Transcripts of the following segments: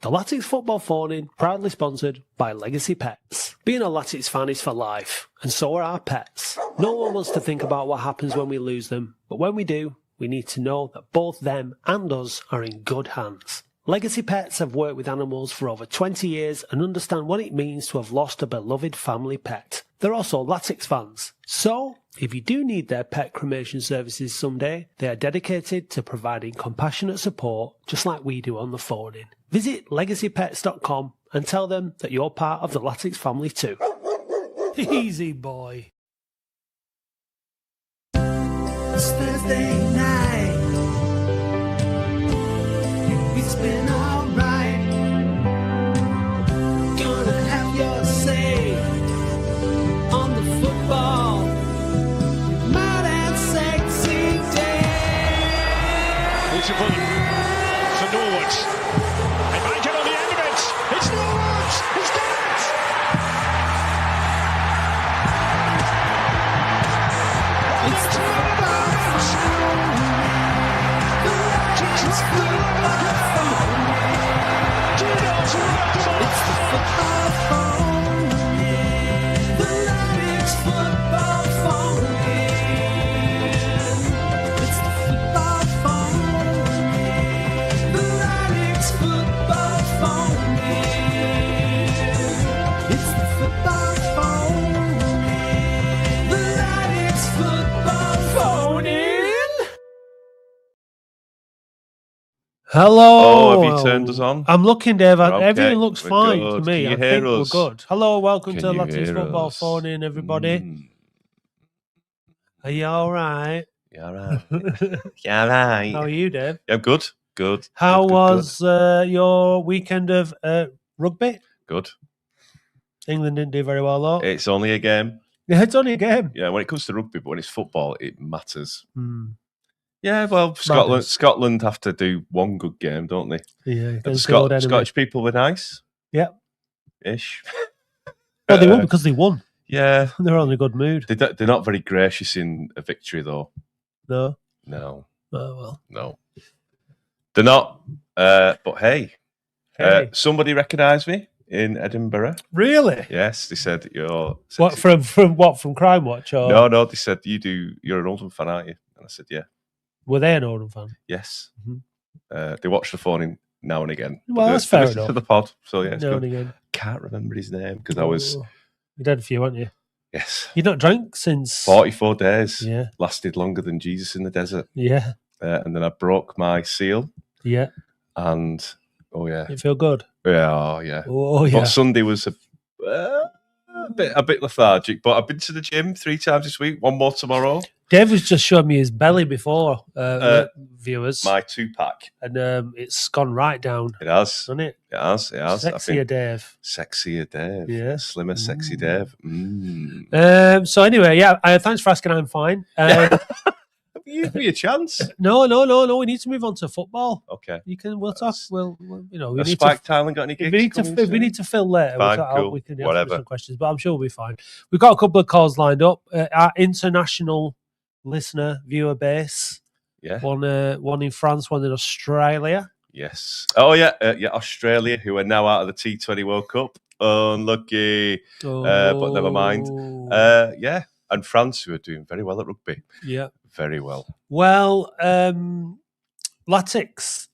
The Latics Football Phone-In, proudly sponsored by Legacy Pets. Being a Latics fan is for life, and so are our pets. No one wants to think about what happens when we lose them, but when we do, we need to know that both them and us are in good hands. Legacy Pets have worked with animals for over 20 years and understand what it means to have lost a beloved family pet. They're also Latics fans, so if you do need their pet cremation services someday, they are dedicated to providing compassionate support just like we do on the phone-in. Visit legacypets.com and tell them that you're part of the Latics family too. Easy boy. It's Thursday night. It's been alright. Gonna have your say on the football. Mad and sexy day. Beautiful for Norwood. They might get on the end of it. It's Norwood. He's got it. It's football. It's football. It's the football phone. The Latics football phone. It's the football phone. The Latics football phone. It's the football phone. The Latics football phone. Hello. Oh, have you turned us on? I'm looking, Dave. Okay, Everything looks we're fine good. to me. Can you I hear think us? we're good. Hello, welcome Can to you Latics hear Football us? Phone-In, everybody. Are you all right? Yeah, right. Yeah, right. How are you, Dave? Yeah, good. Good. How Good, good, was your weekend of rugby? good? England didn't do very well, though. It's only a game. Yeah, it's only a game. Yeah, when it comes to rugby, but when it's football, it matters. Hmm. Yeah, well, Scotland have to do one good game, don't they? Yeah, The against the old enemy. Scottish people were nice. Yeah. Ish. Well, they won because they won. Yeah. They're on a good mood. They're not very gracious in a victory, though. No? No. Oh, well. No. They're not. But hey, Hey. somebody recognised me in Edinburgh. Really? Yes, they said you're. What, from what? From Crime Watch? Or No, they said you're an Oldham fan, aren't you? And I said, yeah. were they an Oldham fan? Yes. Mhm. They watch the phone in now and again. Well, They that's fair listen enough. to the pod, so yeah, it's Now good. and again. Can't remember his name because I was Oh, you had a few, haven't you? yes, You've not drank since 44 days. Yeah. Lasted longer than Jesus in the desert, Yeah. and then I broke my seal, Yeah. and oh yeah, You feel good? yeah. Oh, yeah. But Sunday was a bit lethargic, but I've been to the gym 3 times this week. One more tomorrow. Dave was just showing me his belly before, viewers. My 2-pack. And it's gone right down, It has. hasn't it? It has. Sexier Dave. Sexier Dave. Yeah. Slimmer, sexy Dave. Mm. So anyway, yeah, thanks for asking. I'm fine. Give me a chance. No. We need to move on to football. Okay. We'll talk. We'll we Has need Spike to. Thailand got any gigs? If we need to fill later, Fine, we cool, can answer whatever. some questions, but I'm sure we'll be fine. We've got a couple of calls lined up. Our international listener viewer base. Yeah. One in France, one in Australia. Yes. Oh yeah. Australia, who are now out of the T20 World Cup. Unlucky. But never mind. Yeah. And France, who are doing very well at rugby. Yeah. Very well. Well, Latics.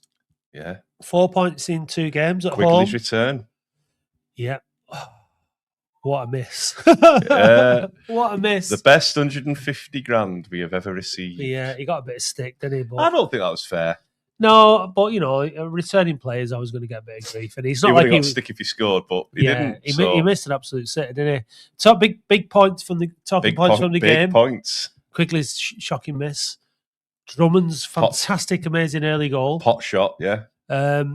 Yeah. 4 points in 2 games at Quigley's home. return. Yeah. What a miss. Yeah. What a miss. The best 150 grand we have ever received. Yeah, he got a bit of stick, didn't he? But I don't think that was fair. no, but returning players, I was going to get a bit of grief, and he's not He would like have he got was. stick if he scored, but he Yeah, didn't. he missed an absolute sitter, didn't he? So big points from the talking points from the big game. points. Quigley's shocking miss. Drummond's fantastic, amazing early goal. Pot shot, yeah.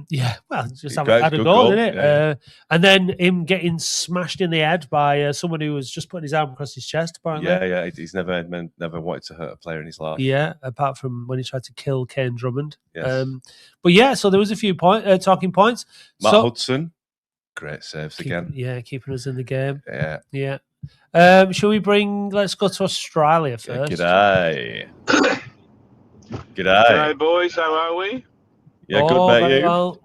Yeah, well, just Great, had a good goal, goal, didn't it? yeah. And then him getting smashed in the head by someone who was just putting his arm across his chest, apparently. Yeah. He's never wanted to hurt a player in his life. Yeah, apart from when he tried to kill Kane Drummond. Yes. But yeah, so there was a few talking points. Matt So- Hudson, great saves again. Yeah, keeping us in the game. Yeah. Yeah. Shall we let's go to Australia first. G'day. G'day, boys. How are we? Yeah, good, mate. very You? well.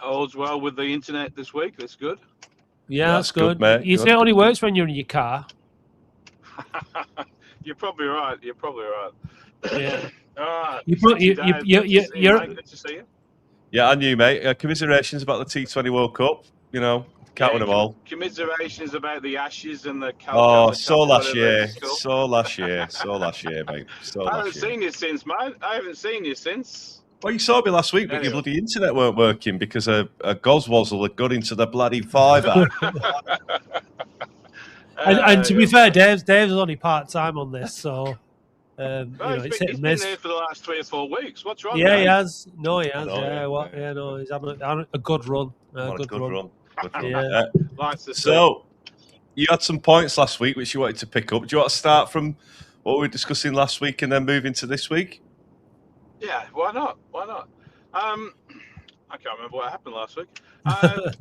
All's well with the internet this week. That's good. Yeah, that's good. mate. You Good. say it only works when you're in your car. You're probably right. Yeah. All right. You put- Sexy you- Dave, you- good to you- see you're- mate. Good to see you. Yeah, and you, mate. Commiserations about the T20 World Cup. You know, can't win them all. Commiserations about the Ashes and the Cup. Oh, and the so Cup, last whatever year. it's called. So last year, mate. So I haven't last year. seen you since, mate. I haven't seen you since. Well, you saw me last week, but your Anyway. bloody internet weren't working because a goswazzle had got into the bloody fibre. And to be fair, Dave's only part time on this, so it's hit he's and been miss. there for the last 3 or 4 weeks. What's wrong? Yeah, mate? he has. No, he has. know, Yeah, yeah, what? yeah. Yeah, no, he's having a good run. What a good run. Good run. Yeah. Likes to see. So, you had some points last week which you wanted to pick up. Do you want to start from what we were discussing last week and then move into this week? Yeah, why not? I can't remember what happened last week. I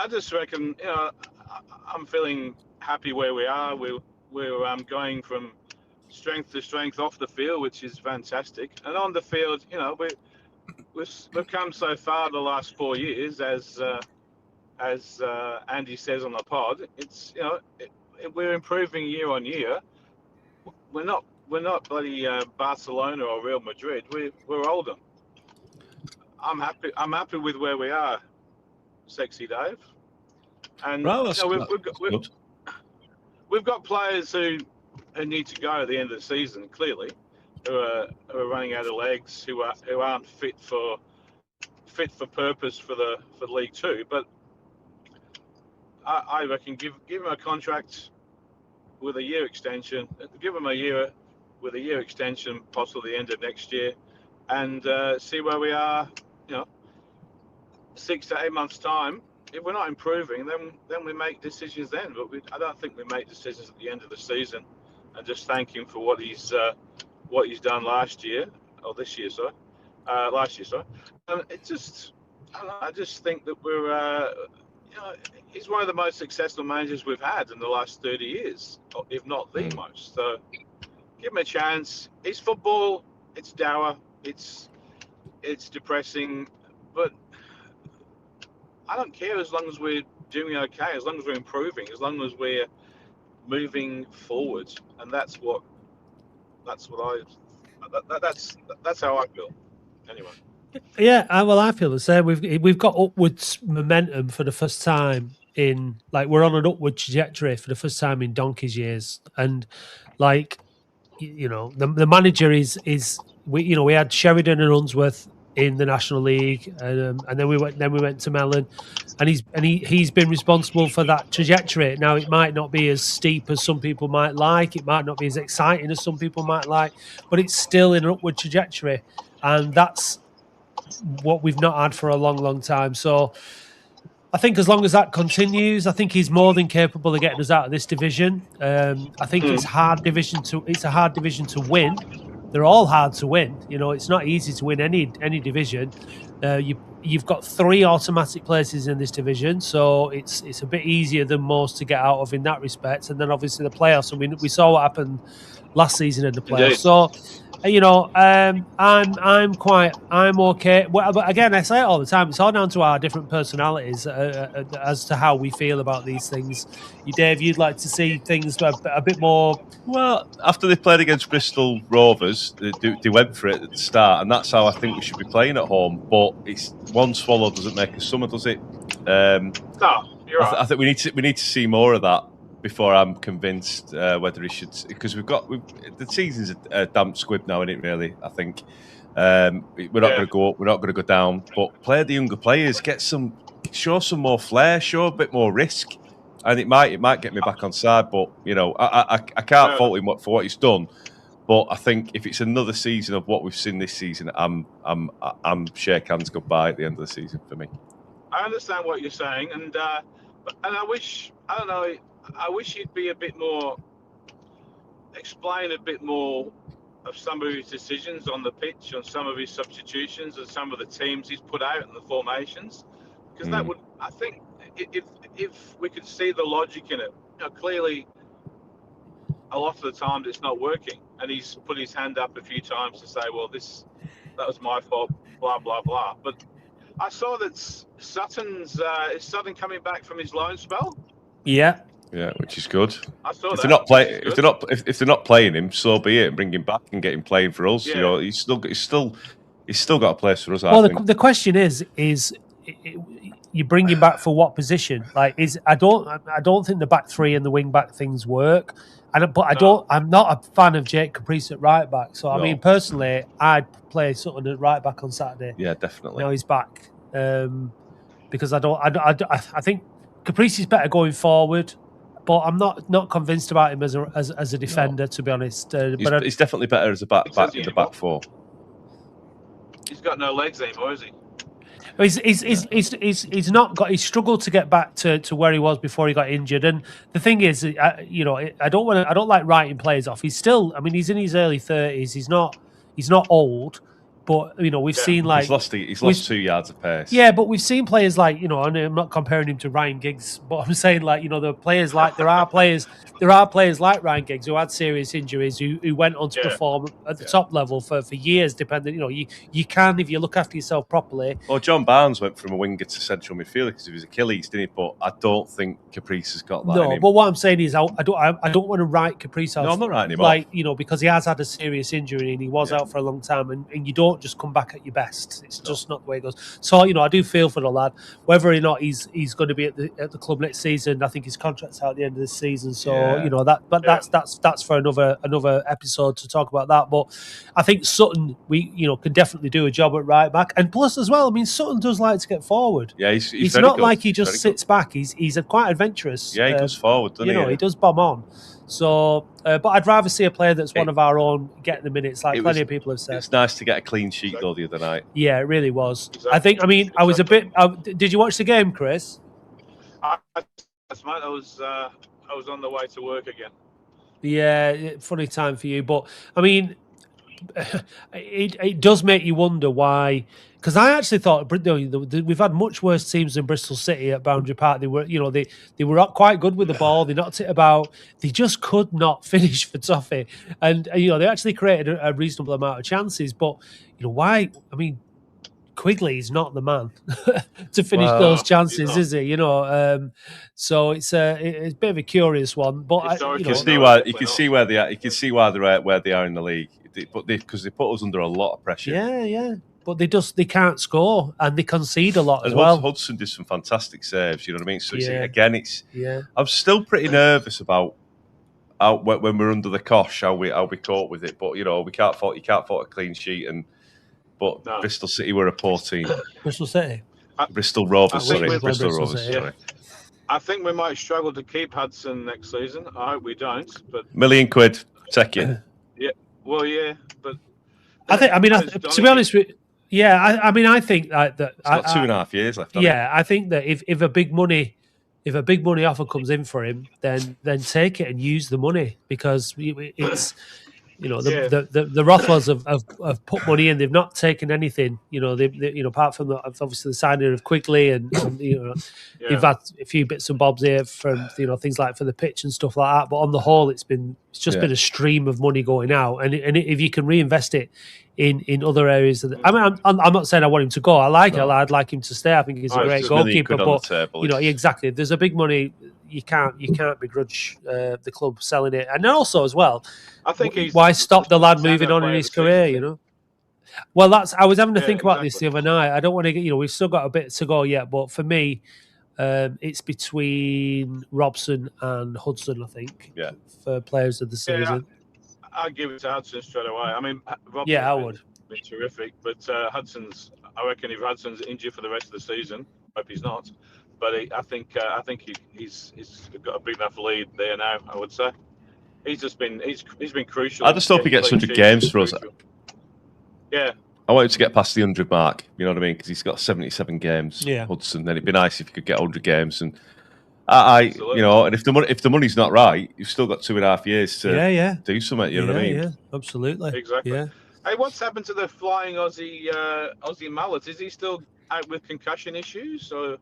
just reckon, I'm feeling happy where we are. We're going from strength to strength off the field, which is fantastic. And on the field, we've come so far the last 4 years, as Andy says on the pod. It's we're improving year on year. We're not bloody Barcelona or Real Madrid. We're Oldham. I'm happy with where we are, Sexy Dave. And we've got players who need to go at the end of the season, clearly, who are running out of legs, who aren't fit for purpose for League Two. But I reckon give him a contract with a year extension. Give him a year with a year extension, possibly the end of next year, and see where we are. 6 to 8 months' time. If we're not improving, then we make decisions then. But I don't think we make decisions at the end of the season and just thank him for what he's done last year or this year, sorry, last year, sorry. I just think that we're, he's one of the most successful managers we've had in the last 30 years, if not the most. So give him a chance. It's football. It's dour. It's depressing, but I don't care as long as we're doing okay, as long as we're improving, as long as we're moving forward, and that's how I feel. Anyway. Yeah, I feel the same. We've got upwards momentum for the first time in we're on an upward trajectory for the first time in donkey's years, and the manager is we had Sheridan and Unsworth in the National League, and then we went to Mellon, and he's been responsible for that trajectory. Now it might not be as steep as some people might like, it might not be as exciting as some people might like, but it's still in an upward trajectory, and that's what we've not had for a long, long time. So I think as long as that continues, I think he's more than capable of getting us out of this division. I think it's a hard division to win. They're all hard to win. It's not easy to win any division. You've got 3 automatic places in this division, so it's a bit easier than most to get out of in that respect. And then obviously the playoffs. I mean, we saw what happened last season in the playoffs. Indeed. So I'm okay. Well, but again, I say it all the time. It's all down to our different personalities as to how we feel about these things. Dave, you'd like to see things a bit more. Well, after they played against Bristol Rovers, they went for it at the start, and that's how I think we should be playing at home. But it's one swallow doesn't make a summer, does it? No, you're right. I think we need to see more of that before I'm convinced whether he should, because the season's a damp squib now, isn't it? Really, I think we're not going to go up, we're not going to go down, but play the younger players, show some more flair, show a bit more risk, and it might get me back on side. But I can't fault him for what he's done. But I think if it's another season of what we've seen this season, I'm shake hands goodbye at the end of the season for me. I understand what you're saying, and I wish he'd be a bit more, explain a bit more of some of his decisions on the pitch, on some of his substitutions, and some of the teams he's put out and the formations, because that would, I think, if we could see the logic in it. Clearly, a lot of the times it's not working, and he's put his hand up a few times to say, well, that was my fault. blah blah blah. But I saw that Sutton's is Sutton coming back from his loan spell. Yeah. Yeah, which is good. I saw If that. if they're not playing him, so be it. Bring him back and get him playing for us. Yeah. You know, he's still got a place for us. Well, I think. the question is you bring him back for what position? Like, I don't think the back three and the wing back things work. I'm not a fan of Jake Caprice at right back. So I mean, personally, I'd play Sutton at right back on Saturday. Yeah, definitely. Now he's back, because I think Caprice is better going forward. But I'm not convinced about him as a defender, to be honest. But He's definitely better as a back in the back four. He's got no legs anymore, is he? He's not got. He's struggled to get back to where he was before he got injured. And the thing is, I don't like writing players off. He's still. I mean, he's in his early 30s. He's not old. But we've seen like he's lost 2 yards of pace. Yeah, but we've seen players like and I'm not comparing him to Ryan Giggs, but I'm saying like there are players like there are players like Ryan Giggs who had serious injuries who went on to perform at the top level for years. Depending, you can if you look after yourself properly. Well, John Barnes went from a winger to central midfielder because of his Achilles, didn't he? But I don't think Caprice has got that. No, but what I'm saying is I don't want to write Caprice out. No, I'm not writing him off. Because he has had a serious injury and he was out for a long time, and you don't just come back at your best. It's just not the way it goes. So I do feel for the lad. Whether or not he's going to be at the club next season, I think his contract's out at the end of the season. So that's for another episode to talk about that. But I think Sutton can definitely do a job at right back, and plus as well. I mean, Sutton does like to get forward. Yeah, he's it's very not good. like he just sits back. He's quite adventurous. Yeah, he goes forward, doesn't he? He does bomb on. So, but I'd rather see a player that's one of our own getting the minutes, like plenty of people have said. It's nice to get a clean sheet though the other night. Yeah, it really was. Exactly. I was a bit. Did you watch the game, Chris? Mate, I was on the way to work again. Yeah, funny time for you, but I mean, it does make you wonder why. Because I actually thought we've had much worse teams than Bristol City at Boundary Park. They were, they were quite good with the ball. They knocked it about. They just could not finish for Toffee, and they actually created a reasonable amount of chances. But why? I mean, Quigley is not the man to finish those chances, is he? So it's a bit of a curious one. But you can see why they are in the league, because they put us under a lot of pressure. Yeah. But they can't score and they concede a lot as and well. Hudson did some fantastic saves. You know what I mean? So Yeah. I'm still pretty nervous about when we're under the cosh how we cope with it. But we can't fault a clean sheet. But Bristol City were a poor team. Bristol City. Bristol Rovers. Sorry, Bristol Rovers. City, Sorry. I think we might struggle to keep Hudson next season. I hope we don't. But £1 million, take it. yeah, well, yeah, but I think. I mean, to be honest with. Yeah, I think that it's got 2.5 years left. I think that if a big money offer comes in for him, then take it and use the money, because it's the Rothwells have put money in. They've not taken anything. They apart from obviously the signing of Quigley and they've had a few bits and bobs here from things like for the pitch and stuff like that. But on the whole, it's just been a stream of money going out, and if you can reinvest it in other areas. I mean, I'm not saying I want him to go. I'd like him to stay. I think he's a great goalkeeper. But exactly, if there's a big money, you can't begrudge the club selling it. And also as well, I think why stop the lad moving on in his career? Well, I was having to think about this the other night. I don't want to get we've still got a bit to go yet, but for me, it's between Robson and Hudson. I think for players of the season. I'd give it to Hudson straight away. I mean, Robson's I would. Been terrific, but Hudson's. I reckon if Hudson's injured for the rest of the season, hope he's not. But I think he's got a big enough lead there now. I would say he's been crucial. I just hope he gets 100 games for us. Yeah. I want him to get past the 100 mark. You know what I mean? Because he's got 77 games. Yeah. Hudson. Then it'd be nice if he could get 100 games and. And if the money's not right, you've still got 2.5 years to do something. You know what I mean? Yeah, absolutely. Exactly. Yeah. Hey, what's happened to the flying Aussie mullet? Is he still out with concussion issues? Or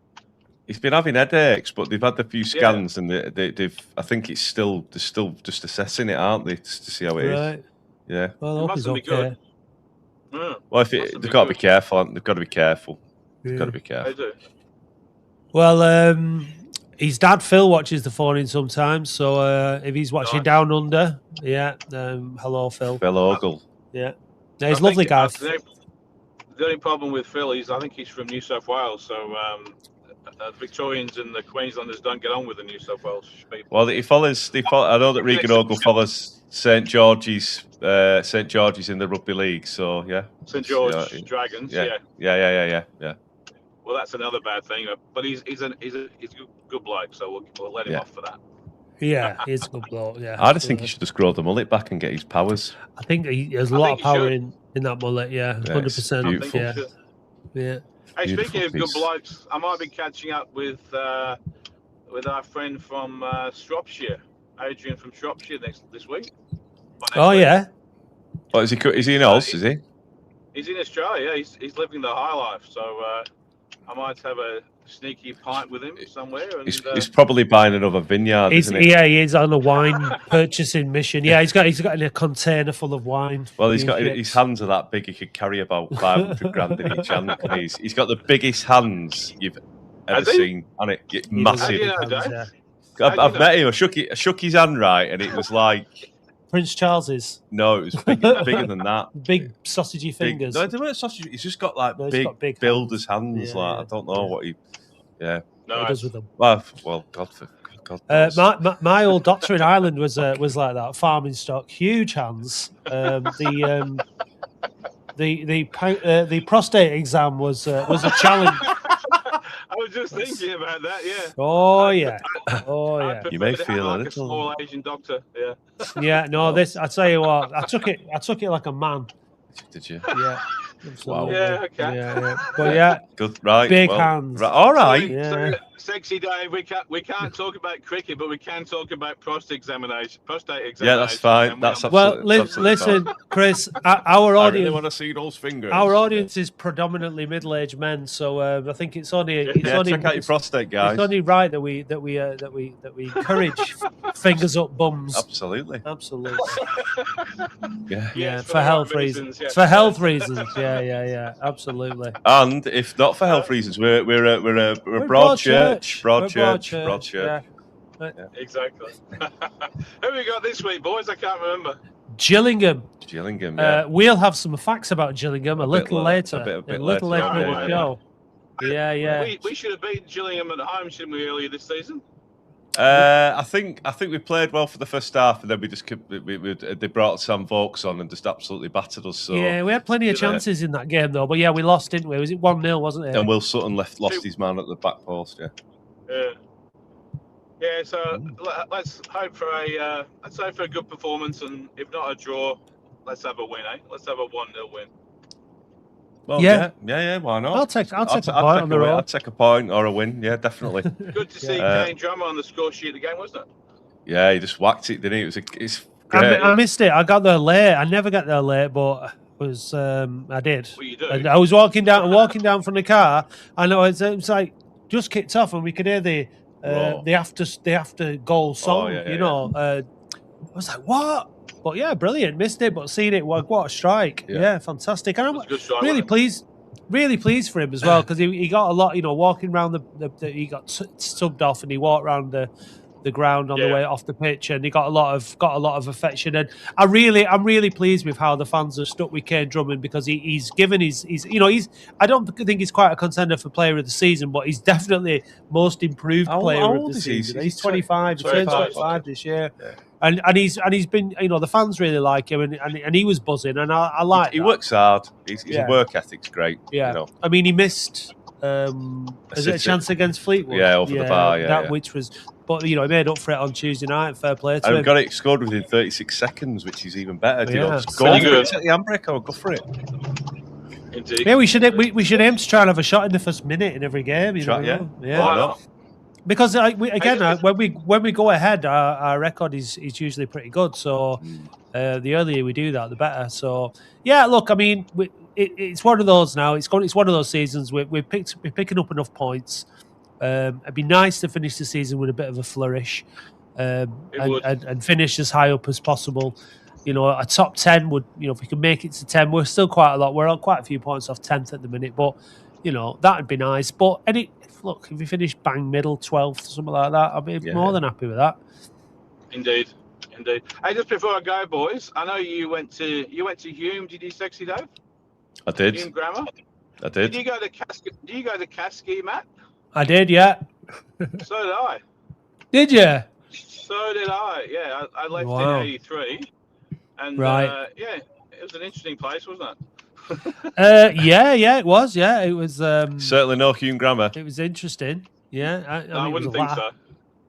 he's been having headaches, but they've had a few scans and they've. I think they're still just assessing it, aren't they, to see how it is? Right. Yeah. Well, I hope he's mustn't be okay. good. Well, they've got to be careful. They've got to be careful. They've got to be They careful. do. Well, his dad Phil watches the phone in sometimes, so if he's watching Nice. Down Under, hello Phil. Phil Ogle. Yeah, no, he's a lovely guy. The only problem with Phil is I think he's from New South Wales, so the Victorians and the Queenslanders don't get on with the New South Wales people. Well, he follows. I know that Regan Ogle follows St George's. St George's in the rugby league. So yeah. St George Dragons. Yeah. Yeah. Well, that's another bad thing, but he's a good bloke, so we'll let him off for that. Yeah, he's a good bloke. Yeah, I just think he should just grow the mullet back and get his powers. I think there's a lot of power in that mullet. Yeah, 100%. Beautiful. Yeah. Hey, Beautiful speaking of good piece. blokes, I might be catching up with our friend from Shropshire, Adrian from Shropshire this week. Oh yeah. Oh, is he in Oz? Is he? He's in Australia. Yeah, he's living the high life. So I might have a sneaky pint with him somewhere. And, He's probably buying another vineyard, isn't he? Yeah, he is on a wine purchasing mission. Yeah, he's got in a container full of wine. Well, his hands are that big. He could carry about 500 grand in each hand. He's got the biggest hands you've ever seen on it. It's massive. I've met him. I shook his hand right, and it was like Prince Charles's. No, it was bigger than that. Big sausagey fingers. No, they weren't sausage. He's just got like big builder's hands. Yeah, I don't know what he. Yeah. No, what he does with them. Well, God knows. My old doctor in Ireland was like that, farming stock, huge hands. The prostate exam was a challenge. I was just thinking about that. Yeah. Oh yeah. You may feel like a little small Asian doctor. Yeah. Yeah. No, this. I tell you what. I took it like a man. Did you? Yeah. Absolutely. Yeah. Okay. Yeah. But yeah. Good. Right. Big hands. Right, all right. Yeah. So, Sexy Dave, we can't talk about cricket, but we can talk about prostate examination. Yeah, that's fine. That's absolutely. Listen, Chris. Our I audience. really want to see those fingers. Our audience is predominantly middle-aged men, so I think it's only check out your prostate, guys. It's only right that we encourage fingers up bums. Absolutely. Yeah. For health reasons. For health reasons. Yeah. Absolutely. And if not for health reasons, we're a broad church. Broad church. Yeah. Exactly. Who we got this week, boys? I can't remember. Gillingham. Yeah. We'll have some facts about Gillingham a little later. A bit later in the Yeah. show. Yeah. We should have beaten Gillingham at home, shouldn't we, earlier this season? I think we played well for the first half, and then they brought Sam Vokes on and just absolutely battered us. So yeah, we had plenty of chances in that game though, but yeah, we lost, didn't we? Was it 1-0, wasn't it? And Will Sutton lost his man at the back post. Yeah. So let's hope for a good performance, and if not a draw, let's have a win. Let's have a 1-0 win. Well, yeah. Why not? I'll take a point on the road. I'd take a point or a win. Yeah, definitely. Good to see Kane Drummer on the score sheet of the game, wasn't it? Yeah, he just whacked it, didn't he? It's great. I missed it. I got there late. I never got there late, but I did. Well, you do. And I was walking down from the car, and it was like just kicked off, and we could hear the after goal song. I was like, what? But yeah, brilliant. Missed it, but seen it. What a strike! Yeah, fantastic. And I'm really pleased for him as well, because he got a lot. Walking around he got subbed off, and he walked around the ground on the way off the pitch, and he got a lot of affection. And I'm really pleased with how the fans have stuck with Kane Drummond, because he's given he's I don't think he's quite a contender for player of the season, but he's definitely most improved player of the season. He's 25. He turned 25 this year. Yeah. And he's been, the fans really like him, and he was buzzing, and I like he that. works hard. His work ethic's great. Yeah, I mean, he missed is it a chance against Fleetwood? Yeah, over the bar. Which was, but he made up for it on Tuesday night. Fair play to him. And got it scored within 36 seconds, which is even better. Just Pretty good. Set the handbrake or go for it. Indeed. Yeah, we should aim to try and have a shot in the first minute in every game. Yeah. Why not? Because when we go ahead, our record is usually pretty good. So the earlier we do that, the better. So yeah, look, I mean, it's one of those now. It's one of those seasons we're picking up enough points. It'd be nice to finish the season with a bit of a flourish, and finish as high up as possible. a top 10 would, if we can make it to 10, we're still quite a lot. We're on quite a few points off 10th at the minute, but that would be nice. But look, if we finish bang middle 12th, something like that, I'll be more than happy with that. Indeed. Hey, just before I go, boys, I know you went to Hume. Did you, Sexy Dave? I did. Hume Grammar. I did. Did you go to Caskey, Matt? I did, yeah. So did I. Did you? So did I. Yeah, I left Wow. in '83, and Right. it was an interesting place, wasn't it? Yeah, it was. Yeah, it was. Certainly no Hume Grammar. It was interesting. Yeah, I No, I mean, wouldn't think so.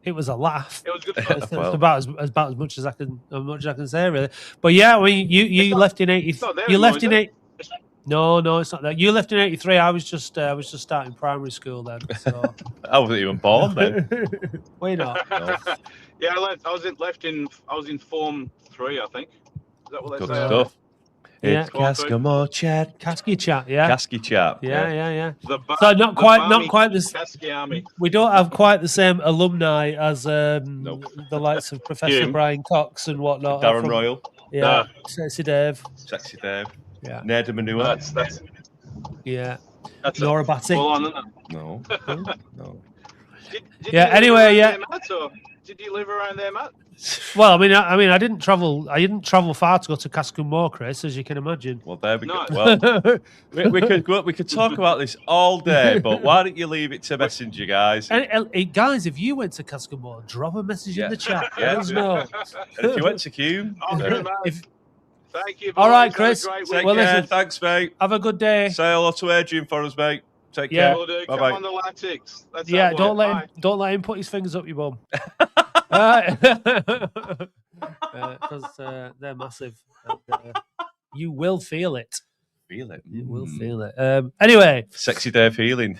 It was a laugh. It was good fun. That's Well. about as much as I can say, really. But yeah, I mean, you left in 80. It's not there You anymore, left is in it? 8. No, it's not that. You left in '83. I was just starting primary school then. So I wasn't even born then. why not? No. Yeah, I was in Form 3, I think. Is that what they Good say? stuff. Yeah. It's Cascamore chat. Casky chat, yeah. Casky chat. Yeah. The So not quite this. Caskey Army. We don't have quite the same alumni as the likes of Professor Hume. Brian Cox and whatnot. Darren Royal. Yeah, No. Sexy Dave. Sexy Dave. Yeah. Ned Manure. That's Yeah. that's Nora Batty. full on, isn't it? No. No. Did Yeah, you live anyway, around yeah. there, Matt, or did you live around there, Matt? Well, I mean, I didn't travel far to go to Cascumore, Chris, as you can imagine. Well, there we go. No. Well, we could talk about this all day, but why don't you leave it to Messenger, guys? And guys, if you went to Cascumore, drop a message Yeah. in the chat. Yeah. Let us know. And if you went to Hume, Oh, good, man. If- Thank you. All right, boys. Have a Chris. great take week. Well, care. listen. Thanks, mate. Have a good day. Say hello to Adrian for us, mate. Take Yeah. care. Will do. Bye Come bye. on the Latics. That's Yeah, that don't way. let him put his fingers up your bum. Because they're massive. You will feel it. Feel it. You will feel it. Anyway, Sexy Dave feeling.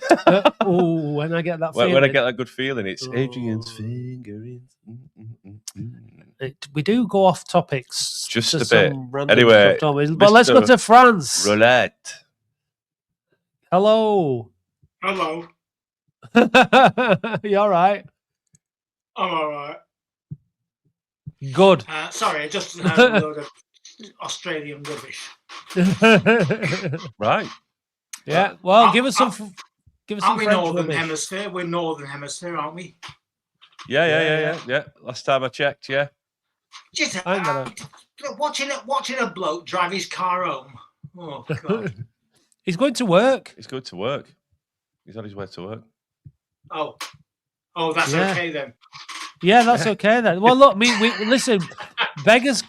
when I get that feeling, When I get that good feeling, it's Oh. Adrian's fingerings. we do go off topics. Just to a some bit. random Anyway, stuff, don't we? But let's go Mr. to France. Roulette. Hello. Hello, You all right? I'm all right. Good. Sorry, I just had a load of Australian rubbish. Right. Yeah. Well, give us some. Give us some Aren't we French Northern rubbish. Hemisphere? We're Northern Hemisphere, aren't we? Yeah. Last time I checked, yeah. Just I ain't gonna- watching a bloke drive his car home. Oh God! He's going to work. He's good to work. He's on his way to work. oh, that's Yeah. okay then. Yeah, that's okay then. Well, look, we listen. Beggars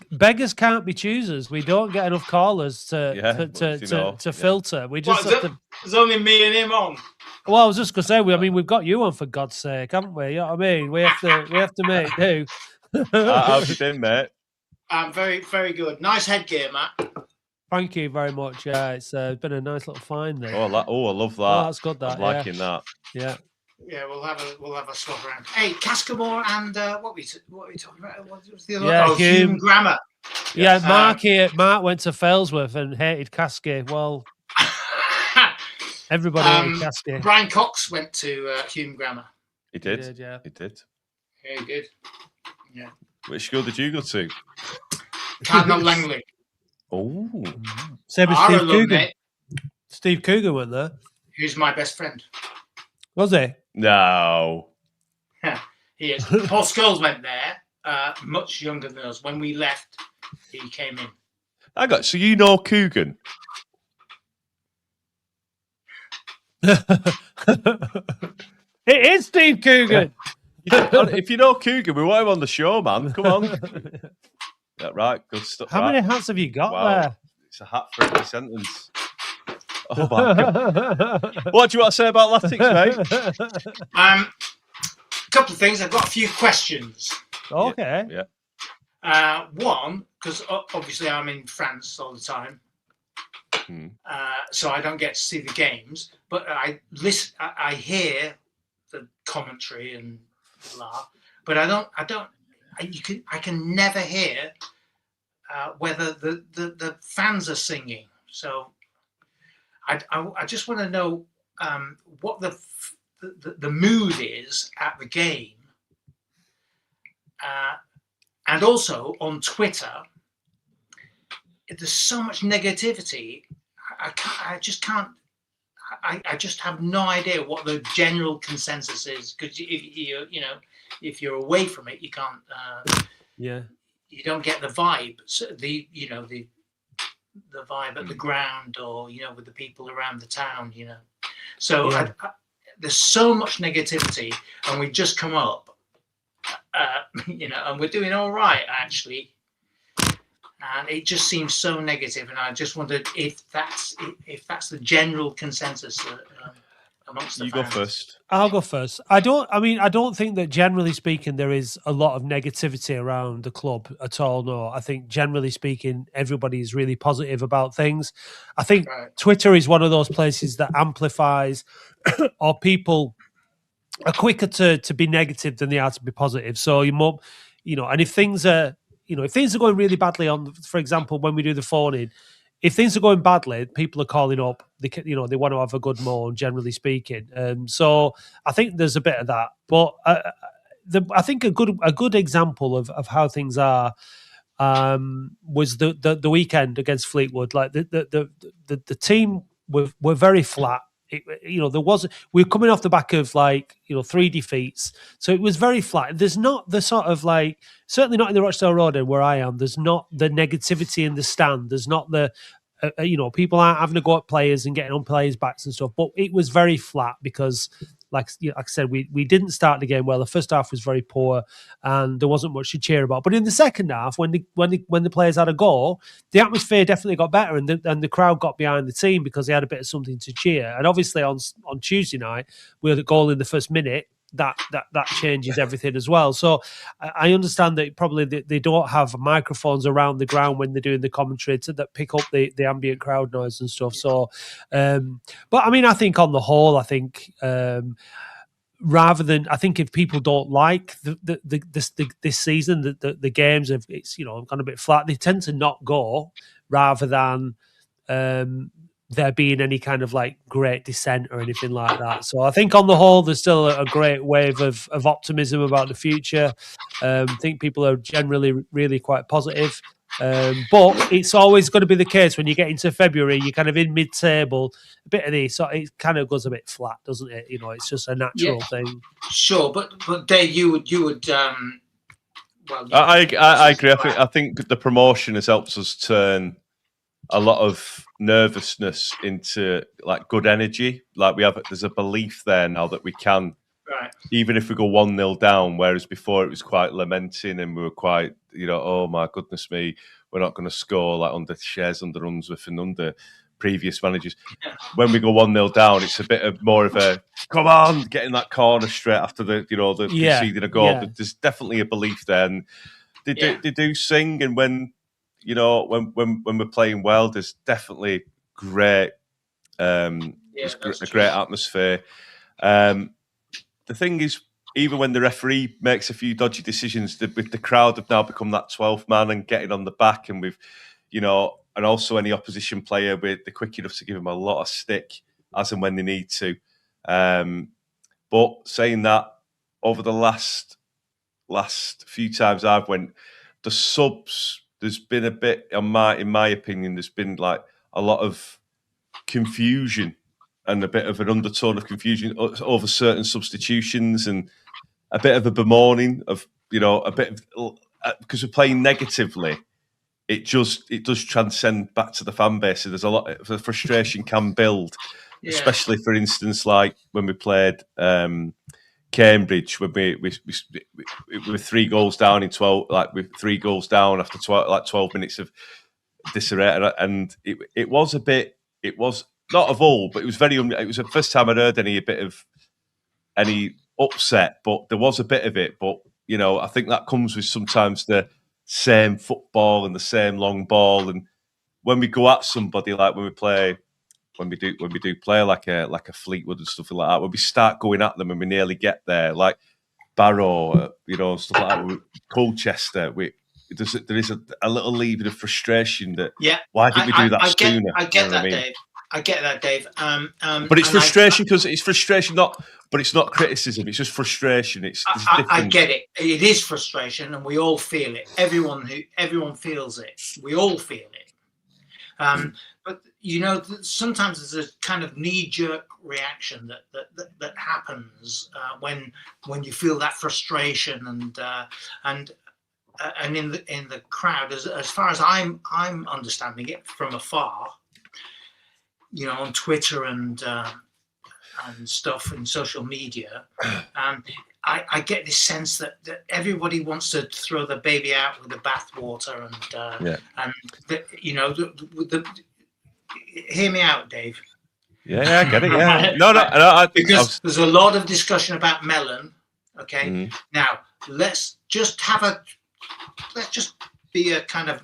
can't be choosers. We don't get enough callers to filter. We just What, have to. There's only me and him on. Well, I was just gonna say. We've got you on for God's sake, haven't we? You know what I mean? We have to make do. How have you been, mate? Very, very good. Nice headgear, Matt. Thank you very much. Yeah, it's been a nice little find there. Oh, I love that. Oh, that's good. That I'm liking that. Yeah. Yeah, we'll have a swap around. Hey, Cascamore and what we talking about? What was the other? Yeah, Hume Hume. Grammar. Yeah, Mark went to Failsworth and hated Casky. Well, everybody hated Casky. Brian Cox went to Hume Grammar. He did. He did, yeah. He did. Yeah, he did. Yeah. Which school did you go to? Cardinal Langley. Oh. Same as Our Steve alumni, Coogan. Steve Coogan went there. who's my best friend. Was he? No. He is. Paul Scholes went there, much younger than us. When we left, he came in. So you know Coogan? It is Steve Coogan. If you know Coogan, we want him on the show, man. Come on. Yeah, right. Good stuff. How right. many hats have you got Wow. there? It's a hat for every sentence. Oh my God. What do you want to say about Latics, mate? A couple of things. I've got a few questions. Okay. Yeah. One, because obviously I'm in France all the time, so I don't get to see the games. But I listen. I hear the commentary and blah, but I can never hear whether the fans are singing. So I just want to know what the mood is at the game, and also on Twitter, there's so much negativity. I just can't. I just have no idea what the general consensus is, because if you're away from it, you can't. You don't get the vibe. So the vibe at the ground, or with the people around the town. So there's so much negativity, and we just come up, and we're doing all right actually. And it just seems so negative, and I just wondered if that's the general consensus amongst the fans. You go first. I'll go first. I don't think that generally speaking there is a lot of negativity around the club at all. No, I think generally speaking everybody is really positive about things. I think Twitter is one of those places that amplifies, or people are quicker to be negative than they are to be positive. So and if things are. If things are going really badly for example, when we do the phone-in, if things are going badly, people are calling up. They want to have a good moan, generally speaking. So I think there's a bit of that. But I think a good example of how things are was the weekend against Fleetwood. Like the team were very flat. We were coming off the back of 3 defeats, so it was very flat. There's not the sort of certainly not in the Rochdale Road end where I am. There's not the negativity in the stand. There's not the people aren't having to go at players and getting on players' backs and stuff. But it was very flat because, like I said, we didn't start the game well. The first half was very poor, and there wasn't much to cheer about. But in the second half, when the players had a goal, the atmosphere definitely got better, and the crowd got behind the team because they had a bit of something to cheer. And obviously on Tuesday night, we had a goal in the first minute. That changes everything as well. So I understand that probably they don't have microphones around the ground when they're doing the commentary that pick up the ambient crowd noise and stuff. So, but I mean, I think on the whole, rather than, I think if people don't like this season, the games have gone a bit flat, they tend to not go rather than there being any kind of great dissent or anything like that. So I think on the whole, there's still a great wave of optimism about the future. I think people are generally really quite positive. But it's always going to be the case when you get into February, you're kind of in mid-table, a bit of this, so it kind of goes a bit flat, doesn't it? It's just a natural thing. Sure, but Dave, you would. I agree. I think the promotion has helped us turn a lot of nervousness into good energy. There's a belief there now that we can, even if we go 1-0 down, whereas before it was quite lamenting and we were quite, oh my goodness me, we're not going to score under Shares, under Unsworth and under previous managers. When we go 1-0 down, it's a bit of more of a come on, getting that corner straight after the conceding a goal. But there's definitely a belief there, and they do sing, and when we're playing well, there's definitely great, a great atmosphere. The thing is, even when the referee makes a few dodgy decisions, with the crowd have now become that 12th man and getting on the back, and we've, and also any opposition player, they're quick enough to give them a lot of stick as and when they need to. But saying that, over the last few times I've went, the subs, there's been a bit, in my opinion, there's been a lot of confusion and a bit of an undertone of confusion over certain substitutions, and a bit of a bemoaning of, a bit of, because we're playing negatively, it does transcend back to the fan base. So there's a lot of frustration can build, especially for instance, when we played Cambridge, when we were 3 goals down in 12, with 3 goals down after 12 minutes of disarray, and it was a bit, it was not of all, but it was it was the first time I'd heard any upset, but there was a bit of it. But I think that comes with sometimes the same football and the same long ball, and when we go at somebody, when we do play like a Fleetwood and stuff like that, when we start going at them and we nearly get there, like Barrow, stuff like that, Colchester, there is a little leaving of frustration that why didn't we do that sooner? I get that, Dave. I get that, Dave. But it's frustration because it's frustration, but it's not criticism. It's just frustration. I get it. It is frustration, and we all feel it. Everyone feels it. We all feel it. But sometimes there's a kind of knee-jerk reaction that happens when you feel that frustration and in the crowd, as far as I'm understanding it from afar, on Twitter and stuff and social media, I get this sense that everybody wants to throw the baby out with the bathwater hear me out, Dave. Yeah, I get it. Yeah, because there's a lot of discussion about Mellon. Okay, now let's just be a kind of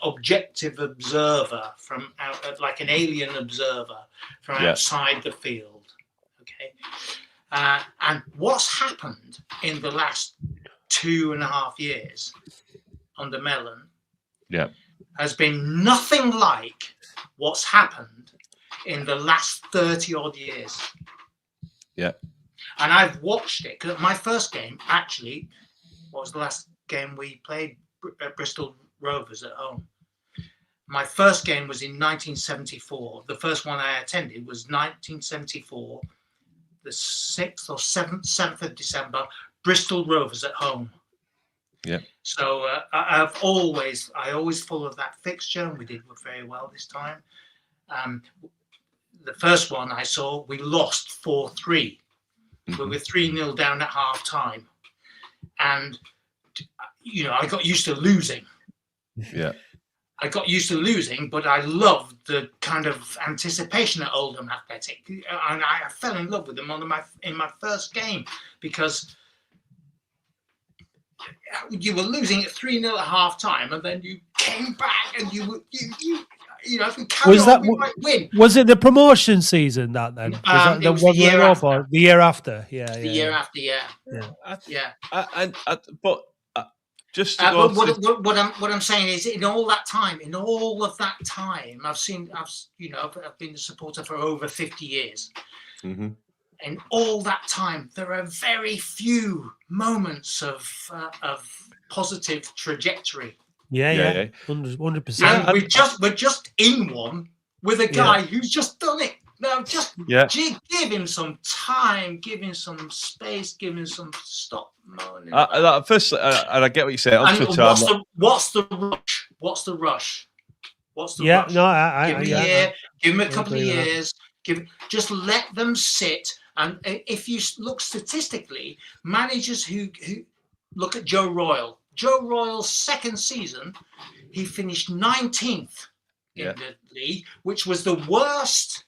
objective observer from out, like an alien observer from outside the field. Okay, and what's happened in the last 2.5 years under Mellon has been nothing like what's happened in the last 30 odd years. Yeah. And I've watched it because my first game, actually, what was the last game we played? Bristol Rovers at home. My first game was in 1974. The first one I attended was 1974, the 6th or 7th of December, Bristol Rovers at home. Yeah. So I always followed that fixture, and we did very well this time. The first one I saw, we lost 4-3. We were 3-0 down at half time, and I got used to losing. Yeah. I got used to losing, but I loved the kind of anticipation at Oldham Athletic, and I fell in love with them in my first game because you were losing at 3-0 at half time, and then you came back and if we carry on, we might win. Was it the promotion season that then? Was that it was the year after. The year after, yeah. The year after, yeah. Just what I'm saying is, in all of that time, I've been a supporter for over 50 years. Mm-hmm. In all that time, there are very few moments of positive trajectory. Yeah, 100%. And we're just in one with a guy who's just done it. Now, just give him some time, give him some space, give him some stop moaning. Firstly, and I get what you're saying. What's the rush? What's the rush? No, give him a couple of years. Just let them sit. And if you look statistically, managers who look at Joe Royal's second season, he finished 19th in the league, which was the worst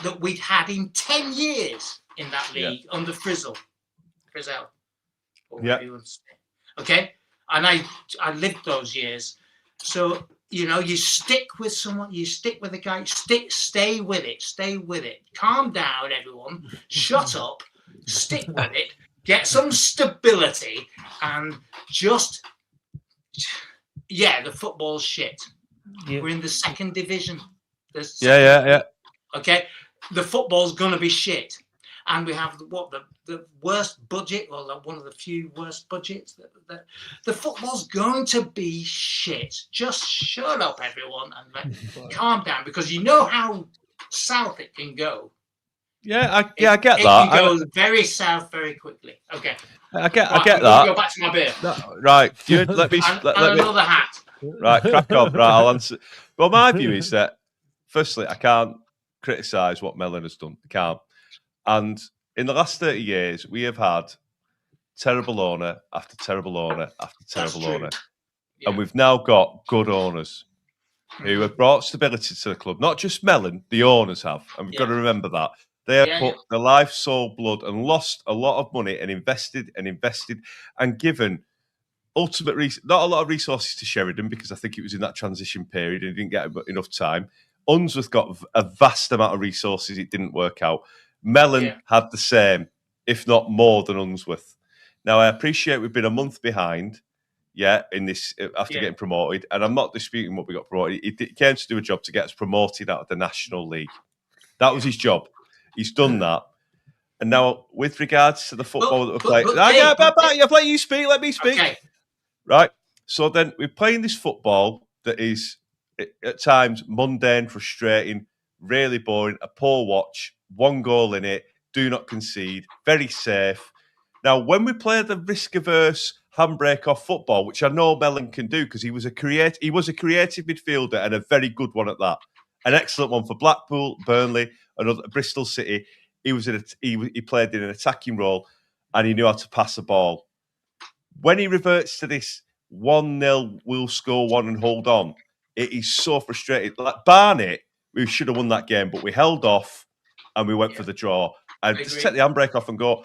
that we'd had in 10 years in that league under Brizzle. Okay, and I lived those years. So you stick with someone, you stick with a guy, stay with it. Calm down, everyone. Shut up. Stick with it. Get some stability, and just the football's shit. Yeah. We're in the second division. Okay, the football's gonna be shit, and we have the worst budget, or one of the few worst budgets. The football's going to be shit. Just shut up, everyone, and calm down, because you know how south it can go. I get that. It goes very south very quickly. Okay. I get that. Go back to my beer. No, right. Let me. Another hat. Right, crack on. Right, I'll answer. Well, my view is that, firstly, I can't criticise what Mellon has done. I can't. And in the last 30 years, we have had terrible owner after terrible owner after terrible owner. Yeah. And we've now got good owners who have brought stability to the club. Not just Mellon, the owners have. And we've got to remember that. They have put their life, soul, blood, and lost a lot of money and invested and given not a lot of resources to Sheridan, because I think it was in that transition period and he didn't get enough time. Unsworth got a vast amount of resources. It didn't work out. Mellon had the same, if not more than Unsworth. Now, I appreciate we've been a month behind, in this after getting promoted, and I'm not disputing what we got promoted. He came to do a job to get us promoted out of the National League. That was his job. He's done that. And now, with regards to the football that we're playing... I've let you speak. Let me speak. Okay. Right? So then we're playing this football that is at times mundane, frustrating, really boring, a poor watch, one goal in it, do not concede, very safe. Now, when we play the risk-averse handbrake off football, which I know Mellon can do because he was a creative midfielder and a very good one at that. An excellent one for Blackpool, Burnley, and Bristol City. He played in an attacking role and he knew how to pass the ball. When he reverts to this 1-0, we'll score one and hold on, it is so frustrating. Like Barnet, we should have won that game, but we held off and we went for the draw. And just take the handbrake off and go.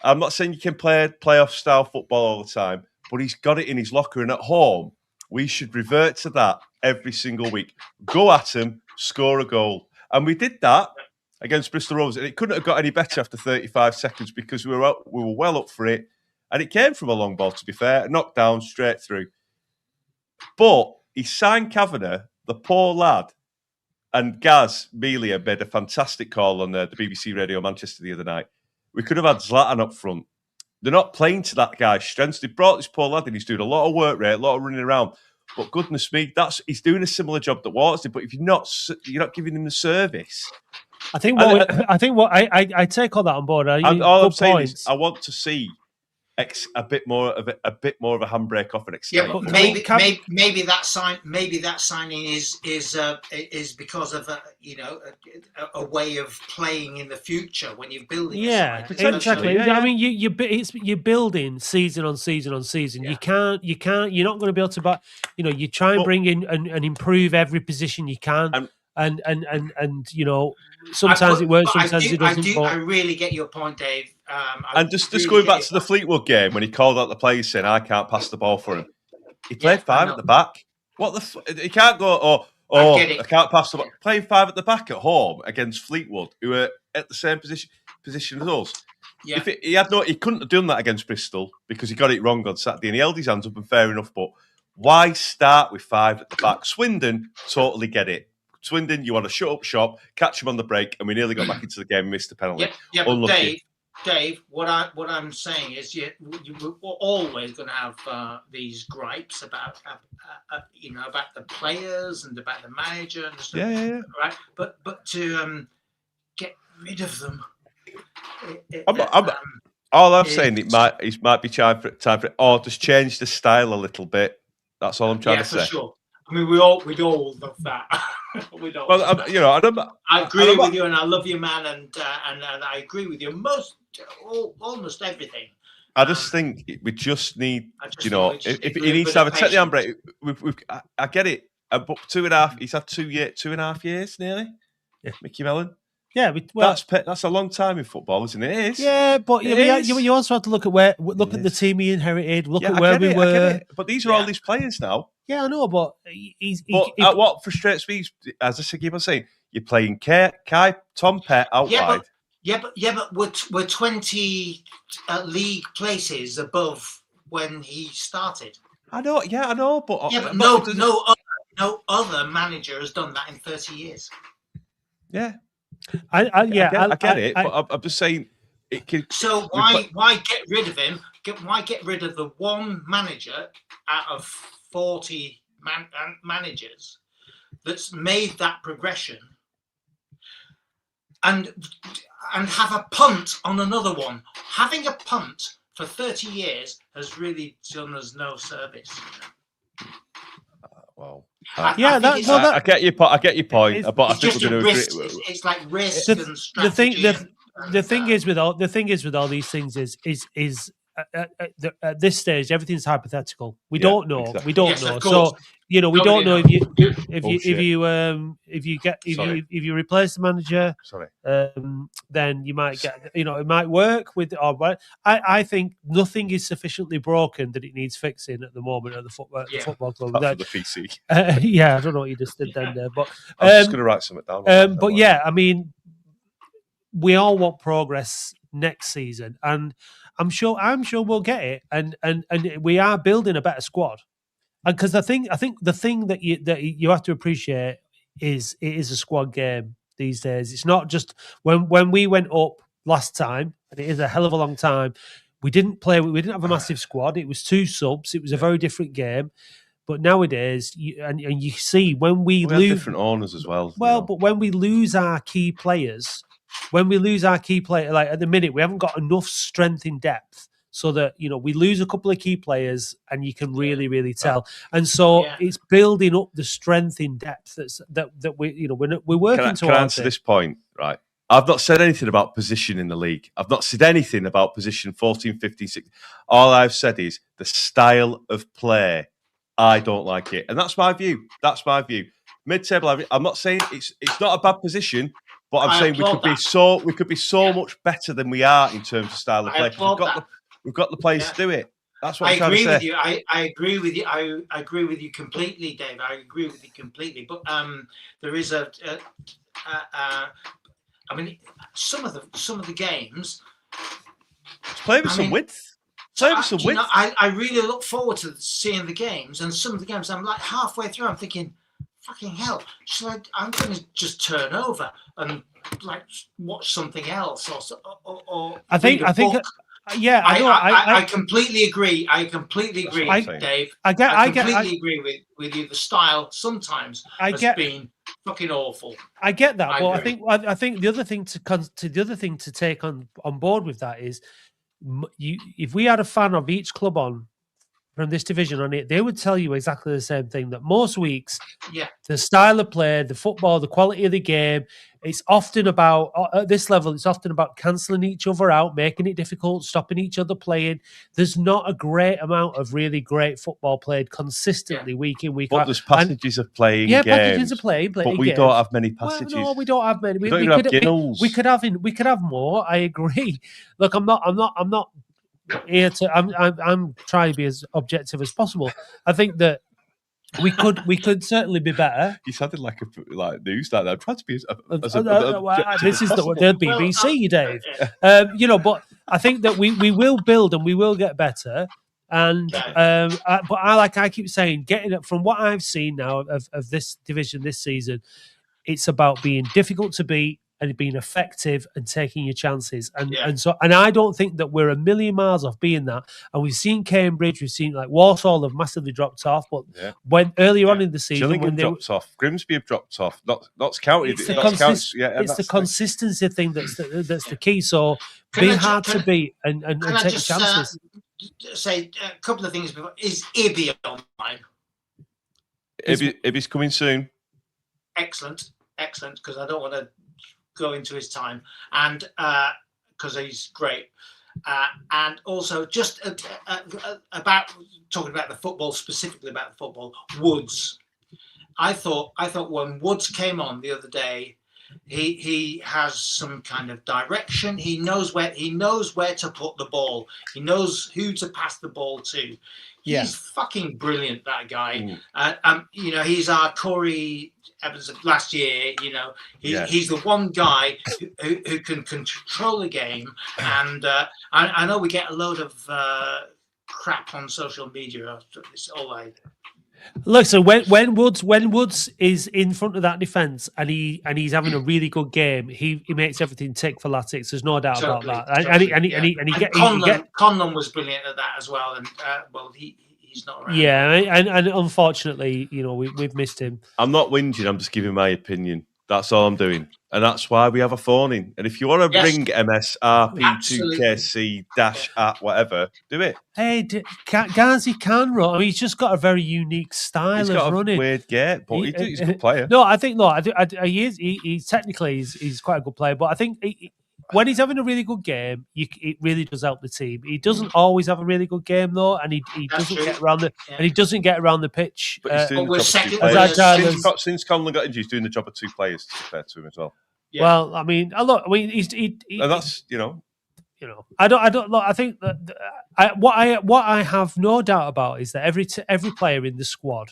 I'm not saying you can play playoff style football all the time, but he's got it in his locker. And at home, we should revert to that every single week. Go at him, score a goal. And we did that against Bristol Rovers. And it couldn't have got any better after 35 seconds because we were well up for it. And it came from a long ball, to be fair, knocked down straight through. But he signed Kavanagh, the poor lad. And Gaz Melia made a fantastic call on the BBC Radio Manchester the other night. We could have had Zlatan up front. They're not playing to that guy's strengths. They brought this poor lad in. He's doing a lot of work rate, a lot of running around. But goodness me, he's doing a similar job that Waters did. But if you're not giving him the service, I think I take all that on board. All I'm saying is, I want to see a bit more of a handbrake off and excitement. Yeah, but maybe that signing is because of a way of playing in the future when you're building. Yeah, exactly. Yeah. I mean, you're building season on season on season. Yeah. You're not going to be able to. You try and bring in and improve every position you can. And sometimes it works, sometimes it doesn't. I really get your point, Dave. And just going back to the Fleetwood game when he called out the players saying, "I can't pass the ball for him." He played five at the back. What the? He can't go. I can't pass the ball. Playing five at the back at home against Fleetwood, who are at the same position as us. Yeah. He couldn't have done that against Bristol because he got it wrong on Saturday and he held his hands up and fair enough. But why start with five at the back? Swindon totally get it. Swindon, you want to shut up shop, catch him on the break, and we nearly got back into the game and missed the penalty. Yeah, but Dave, what I'm saying is, we're always going to have these gripes about the players and about the manager and stuff. Yeah. Right, but to get rid of them. All I'm saying, it might be time for it, or just change the style a little bit. That's all I'm trying to say. Yeah, for sure. I mean, we'd all love that. I agree with you, and I love you, man, and I agree with you almost everything. I just think we just need, if he needs to have a take the handbrake. I get it, but 2.5. He's had 2.5 years nearly. Yeah, Mickey Mellon. Yeah, that's a long time in football, isn't it? It is. Yeah, but you also have to look at the team he inherited. Look at where we were. But these are all these players now. Yeah, I know, but what frustrates me is, as I keep on saying, you're playing Kai, Tom Pett out wide. But we're 20 league places above when he started. I know, but no other manager has done that in 30 years. Yeah, I get it, but I'm just saying. So why get rid of him? Why get rid of the one manager out of 40 managers that's made that progression, and have a punt on another one? Having a punt for 30 years has really done us no service. I get your point, but I think we're going to agree. It's like risk and strategy. The thing is with all these things is at this stage everything's hypothetical. We don't know. Exactly. We don't know. So we don't know if you replace the manager. Then you might get it might work with. I think nothing is sufficiently broken that it needs fixing at the moment at the football club. That's the PC. I don't know what you just did then there, but I was just going to write something down. But yeah, I mean, we all want progress next season, and I'm sure we'll get it, and we are building a better squad. And because I think the thing that you have to appreciate is it is a squad game these days. It's not just when we went up last time, and it is a hell of a long time. We didn't have a massive squad. It was 2 subs. It was a very different game. But nowadays, and you see when we have lose different owners as well. Well, but when we lose our key players, like at the minute, we haven't got enough strength in depth. So that we lose a couple of key players, and you can really tell. And so it's building up the strength in depth that we're working towards. Can I answer this point? Right, I've not said anything about position in the league. I've not said anything about position 14, 15, 16. All I've said is the style of play. I don't like it, and that's my view. Mid-table, I'm not saying it's not a bad position. But I'm saying we could be so much better than we are in terms of style of play. We've got the players to do it. That's what I'm trying to say. I agree with you. I agree with you completely, Dave. I agree with you completely. But there is I mean, some of the games. Play with some width. Play with some width. I really look forward to seeing the games, and some of the games I'm like halfway through. I'm thinking, fucking hell! I'm going to just turn over and like watch something else, or I think. Yeah, I completely agree. Dave. I completely agree with you. The style sometimes has been fucking awful. I get that, but I think the other thing to take on board with that is, if we had a fan of each club on from this division on it, they would tell you exactly the same thing, that most weeks, the style of play, the football, the quality of the game, it's often about, at this level, it's often about cancelling each other out, making it difficult, stopping each other playing. There's not a great amount of really great football played consistently week in, week out. But there's passages of playing games. Passages of playing but we don't have many passages. Well, no, we don't have many. We don't even have Ginnells. We could have more. I agree. Look, I'm not here to. I'm trying to be as objective as possible. I think that we could certainly be better. You sounded like a news that I'm trying to be as this is the BBC, Dave. But I think that we will build and we will get better. And but I keep saying, getting it from what I've seen now of this division this season, it's about being difficult to beat and being effective and taking your chances. And I don't think that we're a million miles off being that. And we've seen Cambridge, we've seen like Walsall have massively dropped off, but when earlier on in the season, Gillingham dropped off, Grimsby have dropped off, Notts County. It's the consistency thing that's the key. So be hard to beat and take your chances. Say a couple of things before. Is Ibby online? Ibby's coming soon. Excellent, because I don't want to go into his time, and because he's great, and also just about talking about the football, specifically about the football. Woods, I thought when Woods came on the other day, he has some kind of direction. He knows where to put the ball. He knows who to pass the ball to. He's fucking brilliant, that guy. He's our Corey Evans of last year. He's the one guy who can control the game. And I know we get a load of crap on social media. It's all like. Look, so when Woods is in front of that defence and he's having a really good game, he makes everything tick for Latics. There's no doubt about that. Conlon was brilliant at that as well, and he's not around. Yeah, and unfortunately, we've missed him. I'm not whinging. I'm just giving my opinion. That's all I'm doing. And that's why we have a phone in. And if you want to ring MSRP2KC @ whatever, do it. Hey, Ghazi can run. I mean, he's just got a very unique style of running. He's got a weird gait, but he's a good player. No, I think he is. He's technically he's quite a good player, but I think when he's having a really good game, it really does help the team. He doesn't always have a really good game though, and he doesn't get around the pitch. But he's doing the job of 2 players. Since Conlon got injured, he's doing the job of 2 players to be fair to him as well. Yeah. Well, I mean, look, and that's I don't. Look, I think that what I have no doubt about is that every player in the squad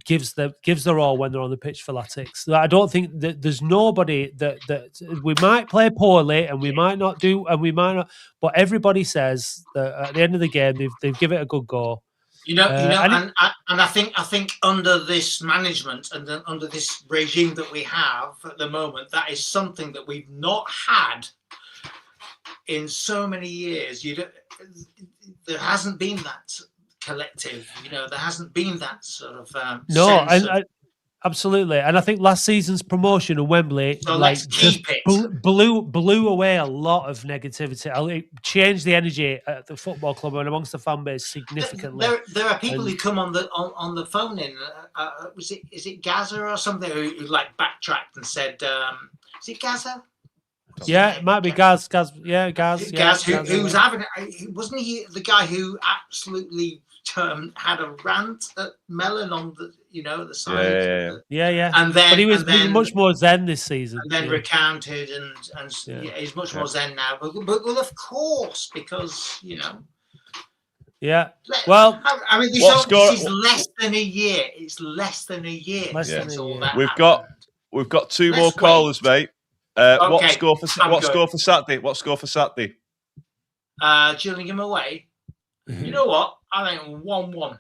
gives their all when they're on the pitch for Latics. I don't think that there's nobody that we might play poorly and we might not do and we might not, but everybody says that at the end of the game they've given it a good go. And I think under this management and then under this regime that we have at the moment, that is something that we've not had in so many years. There hasn't been that collective. There hasn't been that sort of No, sense of, absolutely. And I think last season's promotion of Wembley so let's just keep it. blew away a lot of negativity. It changed the energy at the football club and amongst the fan base significantly. There are people who come on the phone in. Is it Gaza or something who like backtracked and said, is it Gaza? Yeah, it might be Gaz. Yeah, Gaz. Who's having? Wasn't he the guy who absolutely had a rant at Mellon on the the side? Yeah. And then, but he was much more zen this season. And then recounted, and he's much more zen now. But well, of course, because Yeah. Well, I mean, this is less than a year. It's less than a year since all that happened. We've got two more callers, mate. What score for Saturday? What score for Saturday? Gillingham away. You know what? I think 1-1.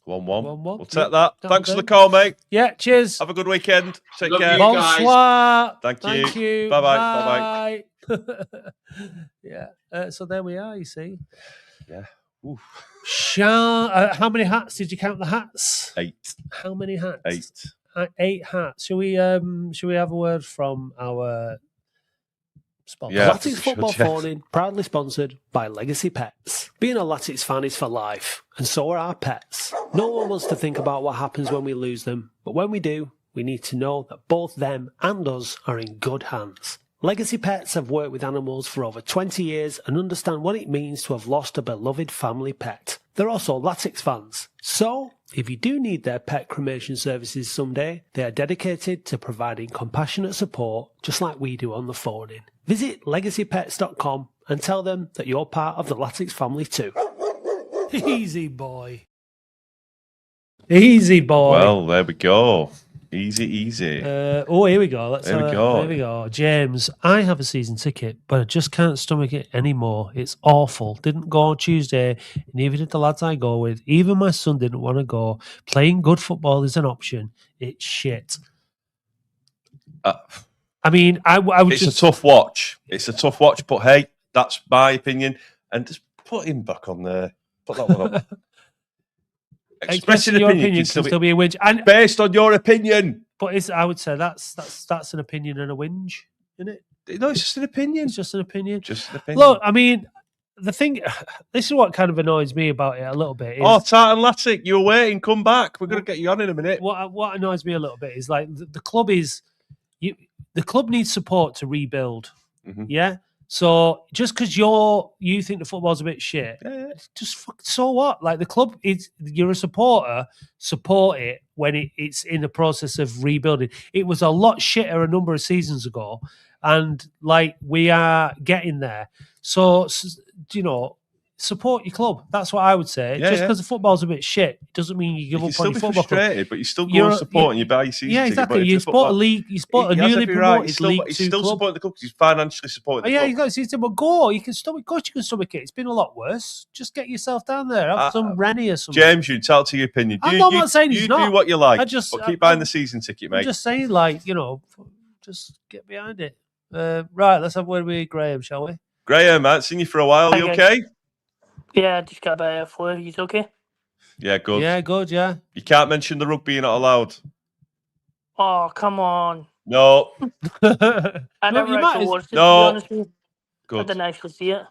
1-1. We'll take that. Thanks for the call, mate. Yeah, cheers. Have a good weekend. Take Love care. you guys. Bonsoir. Thank you. Bye-bye. Yeah. So there we are, you see. Yeah. Oof. How many hats did you count the hats? 8. How many hats? 8. 8 hats. Shall we have a word from our sponsor? Yeah, Latics Football Phone-In, proudly sponsored by Legacy Pets. Being a Latics fan is for life, and so are our pets. No one wants to think about what happens when we lose them, but when we do, we need to know that both them and us are in good hands. Legacy Pets have worked with animals for over 20 years and understand what it means to have lost a beloved family pet. They're also Latics fans. So, if you do need their pet cremation services someday, they are dedicated to providing compassionate support just like we do on the phone-in. Visit legacypets.com and tell them that you're part of the Latics family too. Easy boy. Easy boy. Well, there we go. Easy. Here we go. Here we go. James, I have a season ticket, but I just can't stomach it anymore. It's awful. Didn't go on Tuesday, and neither did the lads I go with. Even my son didn't want to go. Playing good football is an option. It's shit. I mean, I would It's a tough watch. But hey, that's my opinion. And just put him back on there. Put that one up. Expressing your opinion can still be a whinge. And based on your opinion. But I would say that's an opinion and a whinge, isn't it? No, it's just an opinion. It's just an opinion. Just an opinion. Look, I mean, the thing, this is what kind of annoys me about it a little bit. Is, Tartan Latic, you're waiting. Come back. We're going to get you on in a minute. What annoys me a little bit is like the club the club needs support to rebuild. Mm-hmm. Yeah. So just because you think the football's a bit shit, so what? Like the club, you're a supporter. Support it when it's in the process of rebuilding. It was a lot shitter a number of seasons ago, and like we are getting there. So support your club. That's what I would say. Just because the football's a bit shit doesn't mean you give up on your football club. But you still go and support and you buy your season ticket. Exactly. You support a league. You support a newly promoted League 2 He's still club. supporting the club because he's financially supporting the club. He's got a season, but go. You can stomach. Of course, you can stomach it. It's been a lot worse. Just get yourself down there. Have some Rennie or something. James, you tell to your opinion. I'm not saying he's not. You do what you like. But keep buying the season ticket, mate. I'm just saying, just get behind it. Right, let's have a word with Graham, shall we? Graham, I haven't seen you for a while. You okay? Yeah, just got a bit of flu. You okay? Yeah, good. Yeah, good, yeah. You can't mention the rugby, you're not allowed. Oh, come on. No. I never actually watched it, to be honest with you. Good. I didn't actually see it.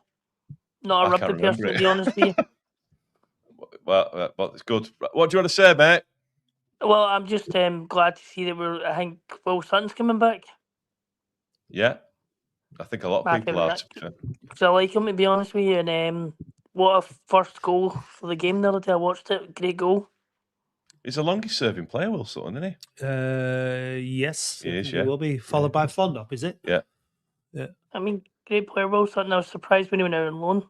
Not a rugby person, to be honest with you. Well, it's good. What do you want to say, mate? Well, I'm just glad to see that I think Will Sutton's coming back. Yeah. I think a lot of people are. Because I like him, to be honest with you. And what a first goal for the game the other day. I watched it. Great goal. He's the longest serving player, Will Sutton, isn't he? Yes. He is, He will be. Followed by Fondop, is it? Yeah. I mean, great player, Will Sutton. I was surprised when he went out on loan.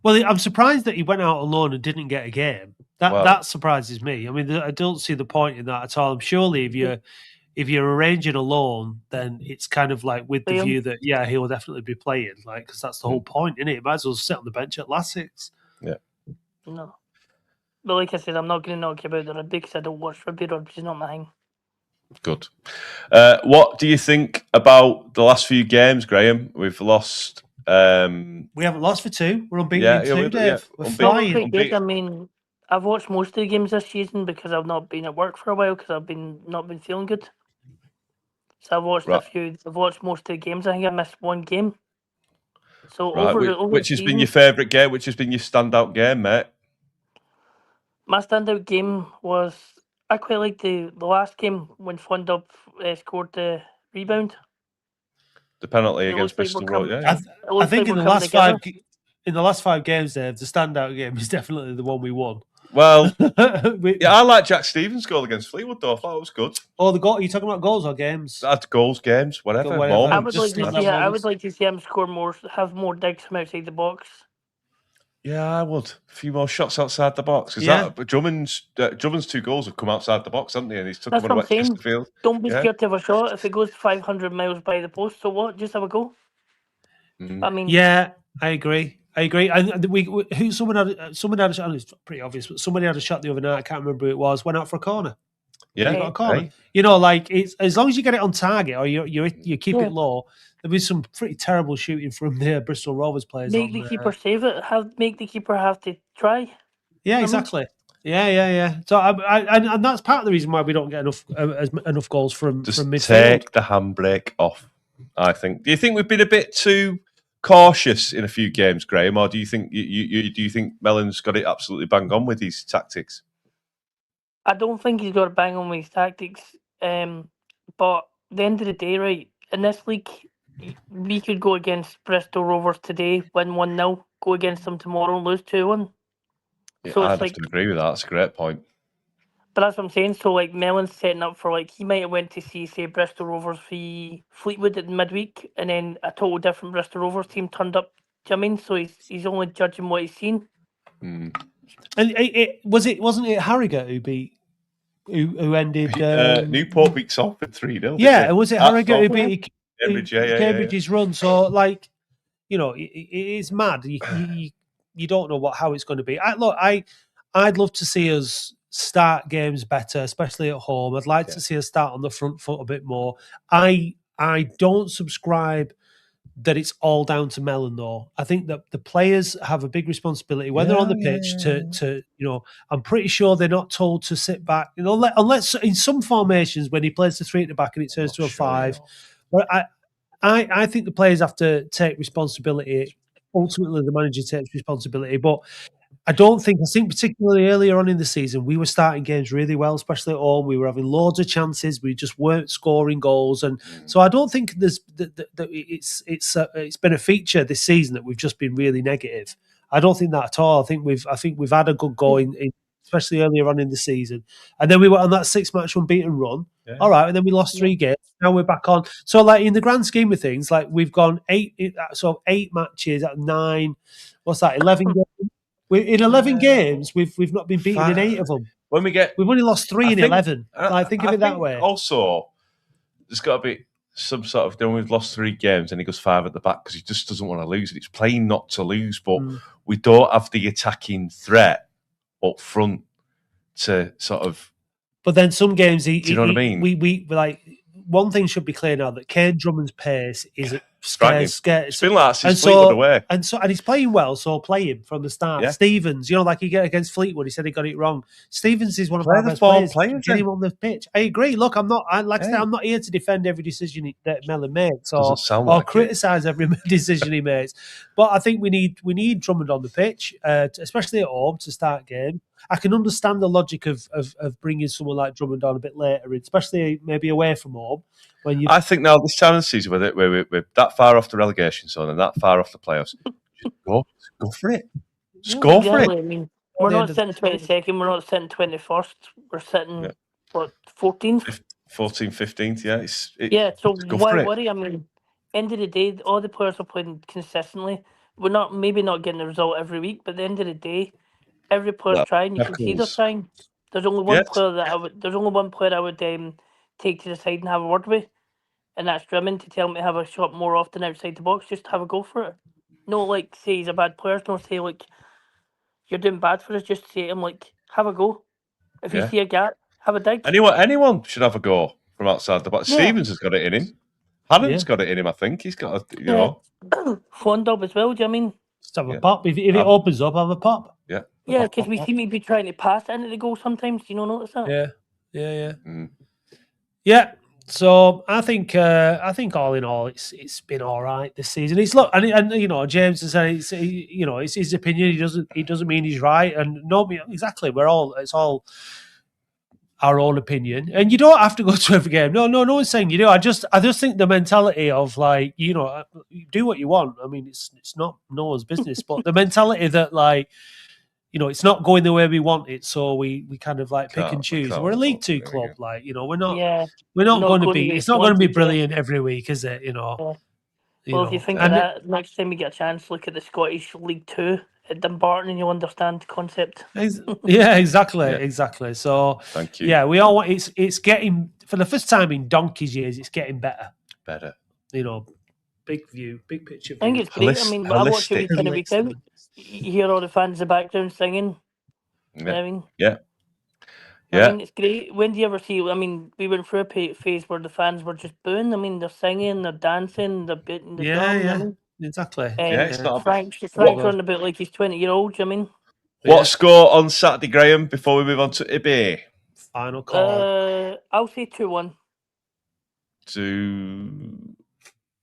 Well, I'm surprised that he went out on loan and didn't get a game. That surprises me. I mean, I don't see the point in that at all. Surely, if you're arranging a loan, then it's kind of like with the view that he will definitely be playing, like because that's the whole point, isn't it? He might as well sit on the bench at Latics. Yeah. No, but like I said, I'm not going to knock you about the rugby because I don't watch rugby. Rugby's not my thing. Good. What do you think about the last few games, Graham? We've lost We haven't lost for 2. We're unbeaten in 2, Dave. We're Still look flying. pretty good. I mean, I've watched most of the games this season because I've not been at work for a while because I've not been feeling good. So I've watched a few. I've watched most of the games. I think I missed one game. So Which has been your favourite game? Which has been your standout game, mate? My standout game was I quite liked the last game when Fundub scored the rebound. The penalty against Bristol Rovers. I think in the last five games, Dave, the standout game is definitely the one we won. Well, I like Jack Stevens' goal against Fleetwood, though. I thought it was good. Oh, the goal? Are you talking about goals or games? That's goals, games, whatever. I would like to see him score more, have more digs from outside the box. Yeah, I would. A few more shots outside the box. Because Drummond's 2 goals have come outside the box, haven't they? And he's took them away to Chesterfield. Don't be scared to have a shot. If it goes 500 miles by the post, so what? Just have a go. I mean, yeah, I agree. And someone had a shot. It's pretty obvious, but somebody had a shot the other night. I can't remember who it was. Went out for a corner. Yeah, got a corner. Hey. You know, like it's as long as you get it on target or you keep it low. There'll be some pretty terrible shooting from the Bristol Rovers players. Make the keeper save it. Make the keeper have to try. Yeah, exactly. Yeah. So and that's part of the reason why we don't get enough goals from midfield. Take the handbrake off. I think. Do you think we've been a bit too cautious in a few games, Graham, or do you think do you think Mellon's got it absolutely bang on with his tactics? I don't think he's got it bang on with his tactics. But at the end of the day, right, in this league, we could go against Bristol Rovers today, win 1-0, go against them tomorrow and lose 2-1. Yeah, so I'd have to agree with that. That's a great point. But that's what I'm saying. So, like, Mellon's setting up for, like, he might have went to see, say, Bristol Rovers v Fleetwood at midweek, and then a total different Bristol Rovers team turned up. Do you know what I mean? So he's only judging what he's seen. And wasn't it Harrogate who ended Newport beat Salford 3-0? Yeah, and was it Harrogate who beat Cambridge's run? So, like, you know, it's mad. You don't know how it's going to be. I'd love to see us start games better, especially at home. I'd like to see us start on the front foot a bit more. I don't subscribe that it's all down to Mellon, though. I think that the players have a big responsibility when they're on the pitch to I'm pretty sure they're not told to sit back, unless in some formations when he plays the 3 at the back and it turns to a 5. But I think the players have to take responsibility. Ultimately, the manager takes responsibility, but I think particularly earlier on in the season, we were starting games really well, especially at home. We were having loads of chances. We just weren't scoring goals, and so I don't think there's it's been a feature this season that we've just been really negative. I don't think that at all. I think we've had a good go in especially earlier on in the season, and then we went on that 6-match unbeaten run. Yeah. All right, and then we lost 3 games. Now we're back on. So, like in the grand scheme of things, like we've gone 8 matches out of 9. What's that? 11 games. In 11 games, we've not been beaten in 8 of them. We've only lost 3 in 11. Think of it that way. Also, there's got to be some sort of. Then we've lost 3 games, and he goes 5 at the back because he just doesn't want to lose. It's playing not to lose, but we don't have the attacking threat up front to sort of. But then some games, do you know what I mean? We like one thing should be clear now that Kane Drummond's pace is scares. It's been like since Fleetwood away, and he's playing well. So play him from the start. Yeah. Stevens, like he got against Fleetwood, he said he got it wrong. Stevens is one of our best players. Get him on the pitch. I agree. Look, I'm not here to defend every decision that Mellon makes or criticise every decision he makes. But I think we need Drummond on the pitch, especially at home to start game. I can understand the logic of bringing someone like Drummond on a bit later, especially maybe away from home. I think now this time of the season where we're that far off the relegation zone and that far off the playoffs, just go for it. Just go for it. I mean, we're not sitting 22nd, we're not sitting 21st, we're sitting, 14th? 14th, 15th, so why worry? I mean, end of the day, all the players are playing consistently. We're maybe not getting the result every week, but at the end of the day, every player's trying. You can see they're trying. There's only one player I would take to the side and have a word with, and that's Drummond, to tell him to have a shot more often outside the box. Just have a go for it. No, say he's a bad player. No, say you're doing bad for us. Just say to him have a go. If you see a gap, have a dig. Anyone should have a go from outside the box. Yeah. Stevens has got it in him. Hannon's got it in him, I think. He's got a, you know. Fond of as well, do you know what I mean? Just have a pop. If it opens up, have a pop. Yeah. Yeah, because we seem to be trying to pass it into the goal sometimes. Do you not notice that? Yeah. Yeah. So I think all in all, it's been all right this season. It's and you know, James has said it's his opinion. He doesn't mean he's right, and no, exactly. It's all our own opinion, and you don't have to go to every game. No one's saying you do. I just think the mentality of like, you know, do what you want. I mean, it's not no one's business, but the mentality that like, you know, it's not going the way we want it, so we kind of like pick and choose. We're a League Two club, like, you know, we're not going to be. It's not going to be brilliant every week, is it? You know. Well, if you think of that, next time you get a chance, look at the Scottish League Two at Dumbarton, and you'll understand the concept. Yeah, exactly. So, thank you. Yeah, we all want. It's getting, for the first time in donkey's years, it's getting better. You know, big view, big picture view. I think it's great. I mean, I watch it week in and week out. You hear all the fans in the background singing. Yeah. I mean, yeah. I mean, it's great. When do you ever see? I mean, we went through a phase where the fans were just booing. I mean, they're singing, they're dancing, they're beating the drum. I mean, exactly. It's not Frank's running about like he's 20-year-old. I mean, what score on Saturday, Graham? Before we move on to Ibe, final call. I'll say 2-1 to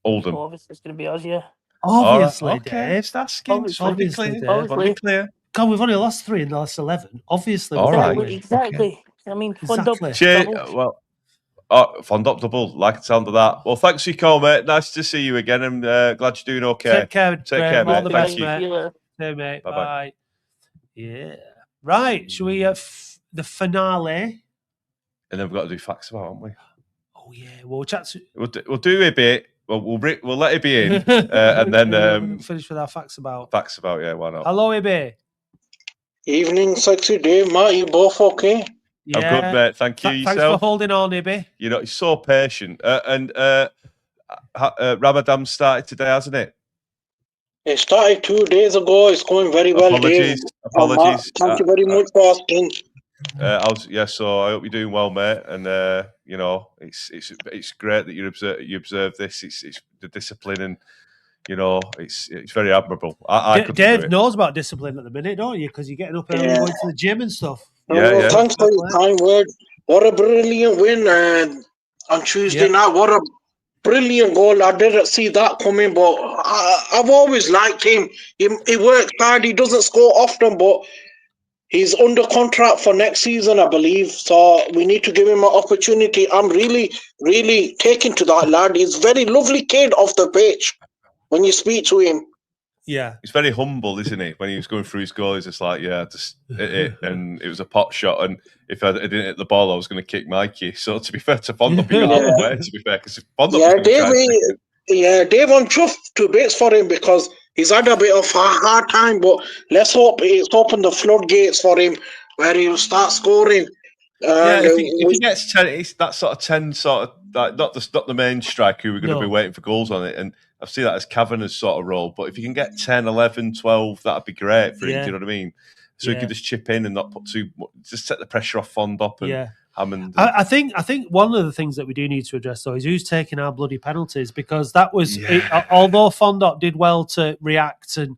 Oldham. Well, obviously, it's going to be us, yeah. Obviously, okay. Dave. That's obviously, Dave. Clear. God, we've only lost 3 in the last 11. Obviously, all right. Exactly. Okay. I mean, fund up. Well, fund up double. Like the sound of that. Well, thanks for your call, mate. Nice to see you again. I'm glad you're doing okay. Take care, mate. All the best, Thank you. mate. Hey, mate. Bye-bye. Bye. Yeah. Right. Shall we have the finale? And then we've got to do facts about, haven't we? Oh yeah. We'll chat. We'll do a bit. We'll let it be in, and then finish with our facts about. Facts about, yeah. Why not? Hello, Ibe. Evening, sexy Dave. Matt, you both okay? Yeah. I'm good, mate. Thank you. Thanks yourself. for holding on, Ibe. You know, he's so patient. And Ramadan started today, hasn't it? It started 2 days ago. It's going very well, Dave. Apologies. Thank you very much for asking. So I hope you're doing well, mate. And you know, it's great that you observe this. It's the discipline, and you know, it's very admirable. Dave knows about discipline at the minute, don't you? Because you're getting up early, going to the gym and stuff. Yeah. Thanks for your kind word. What a brilliant win on Tuesday night. What a brilliant goal. I didn't see that coming, but I've always liked him. He works hard. He doesn't score often, but he's under contract for next season, I believe. So we need to give him an opportunity. I'm really, really taken to that lad. He's a very lovely kid off the pitch when you speak to him. Yeah. He's very humble, isn't he? When he was going through his goal, he's just like, just hit it. And it was a pot shot. And if I didn't hit the ball, I was going to kick Mikey. So to be fair to Fondop, he got out of the way, to be fair. Because Fondop Dave, I'm chuffed to bits for him because he's had a bit of a hard time, but let's hope it's opened the floodgates for him where he'll start scoring. If he gets 10, it's that sort of 10 sort of, like, not the main striker who we're going to be waiting for goals on it. And I see that as Kavanagh's sort of role. But if you can get 10, 11, 12, that'd be great for him. Do you know what I mean? So he can just chip in and not put too much, just set the pressure off Fondop and Hammond. I think one of the things that we do need to address though is who's taking our bloody penalties, because that was although Fondop did well to react and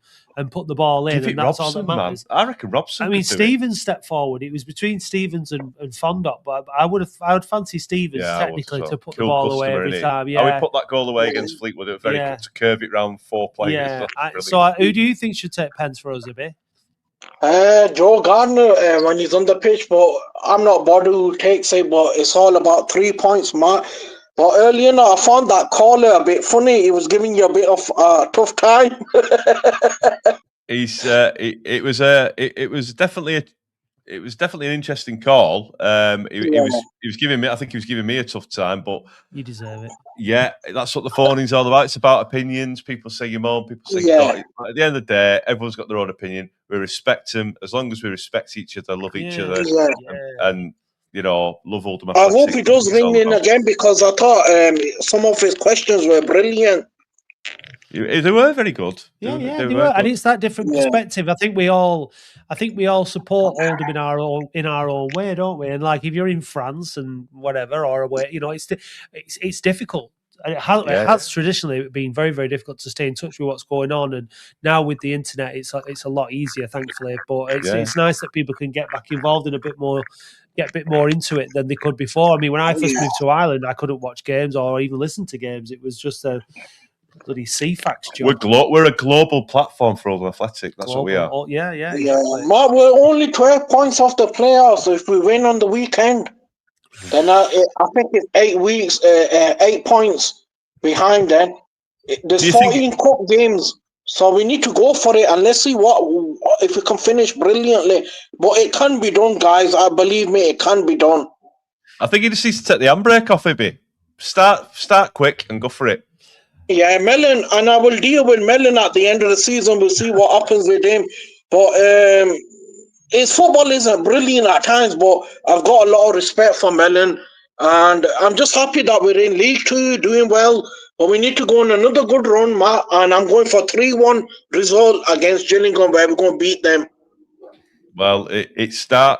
put the ball in, and that's all that matters. Man. I reckon Robson. I mean, Stevens stepped forward. It was between Stevens and Fondop, but I would fancy Stevens technically to put the ball away every time. Yeah, I would put that goal away against Fleetwood. It was very good to curve it round 4 players. Yeah. So who do you think should take pens for us, Ibe? Joe Gardner when he's on the pitch, but I'm not bothered who takes it, but it's all about 3 points, Matt. But earlier, I found that caller a bit funny. He was giving you a bit of tough time. It was definitely an interesting call. He was giving me. I think he was giving me a tough time, but you deserve it. Yeah, that's what the phoning's all about. It's about opinions. People say you're mom, people say you're not. At the end of the day, everyone's got their own opinion. We respect them as long as we respect each other, love each other, and you know, love Oldham. I hope he does ring in again because I thought some of his questions were brilliant. They were very good. They were. And it's that different perspective. I think we all support Oldham in our own way, don't we? And like if you're in France and whatever or away, you know, it's difficult it has traditionally been very, very difficult to stay in touch with what's going on, and now with the internet, it's a lot easier, thankfully. But it's nice that people can get back involved in get a bit more into it than they could before. I mean, when I first moved to Ireland, I couldn't watch games or even listen to games. It was just a bloody CFAX job. We're a global platform for Oldham Athletic. That's what we are. Yeah. Exactly. Mark, we're only 12 points off the playoffs. If we win on the weekend, then I think it's 8 weeks, 8 points behind. Then there's 14 cup games, so we need to go for it and let's see if we can finish brilliantly. But it can be done, guys. Believe me, it can be done. I think you just need to take the handbrake off, maybe. Start quick and go for it. Yeah, Mellon, and I will deal with Mellon at the end of the season. We'll see what happens with him. But his football isn't brilliant at times, but I've got a lot of respect for Mellon. And I'm just happy that we're in League 2, doing well. But we need to go on another good run, Matt. And I'm going for 3-1 result against Gillingham, where we're going to beat them. Well, it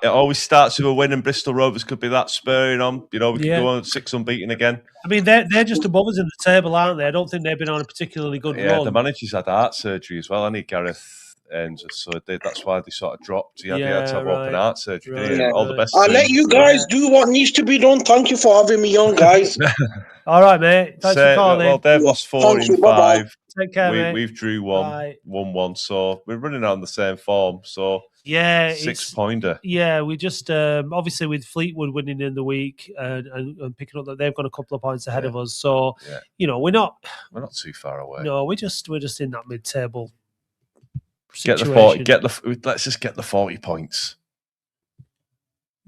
always starts with a win, and Bristol Rovers could be that spurring on. We could go on 6 unbeaten again. I mean, they're just above us in the table, aren't they? I don't think they've been on a particularly good run. Yeah, the manager's had heart surgery as well. I need Gareth Ends, so that's why they sort of dropped. He had to have open heart surgery. All the best. I'll let you guys do what needs to be done. Thank you for having me on, guys. All right, mate. Thanks for calling. Well, they've lost 4 in 5. Take care, mate. We've drew 1-1, so we're running on the same form. So 6-pointer. Yeah, we just obviously with Fleetwood winning in the week and picking up that they've got a couple of points ahead of us. So we're not too far away. No, we're just in that mid-table situation. Let's just get the 40 points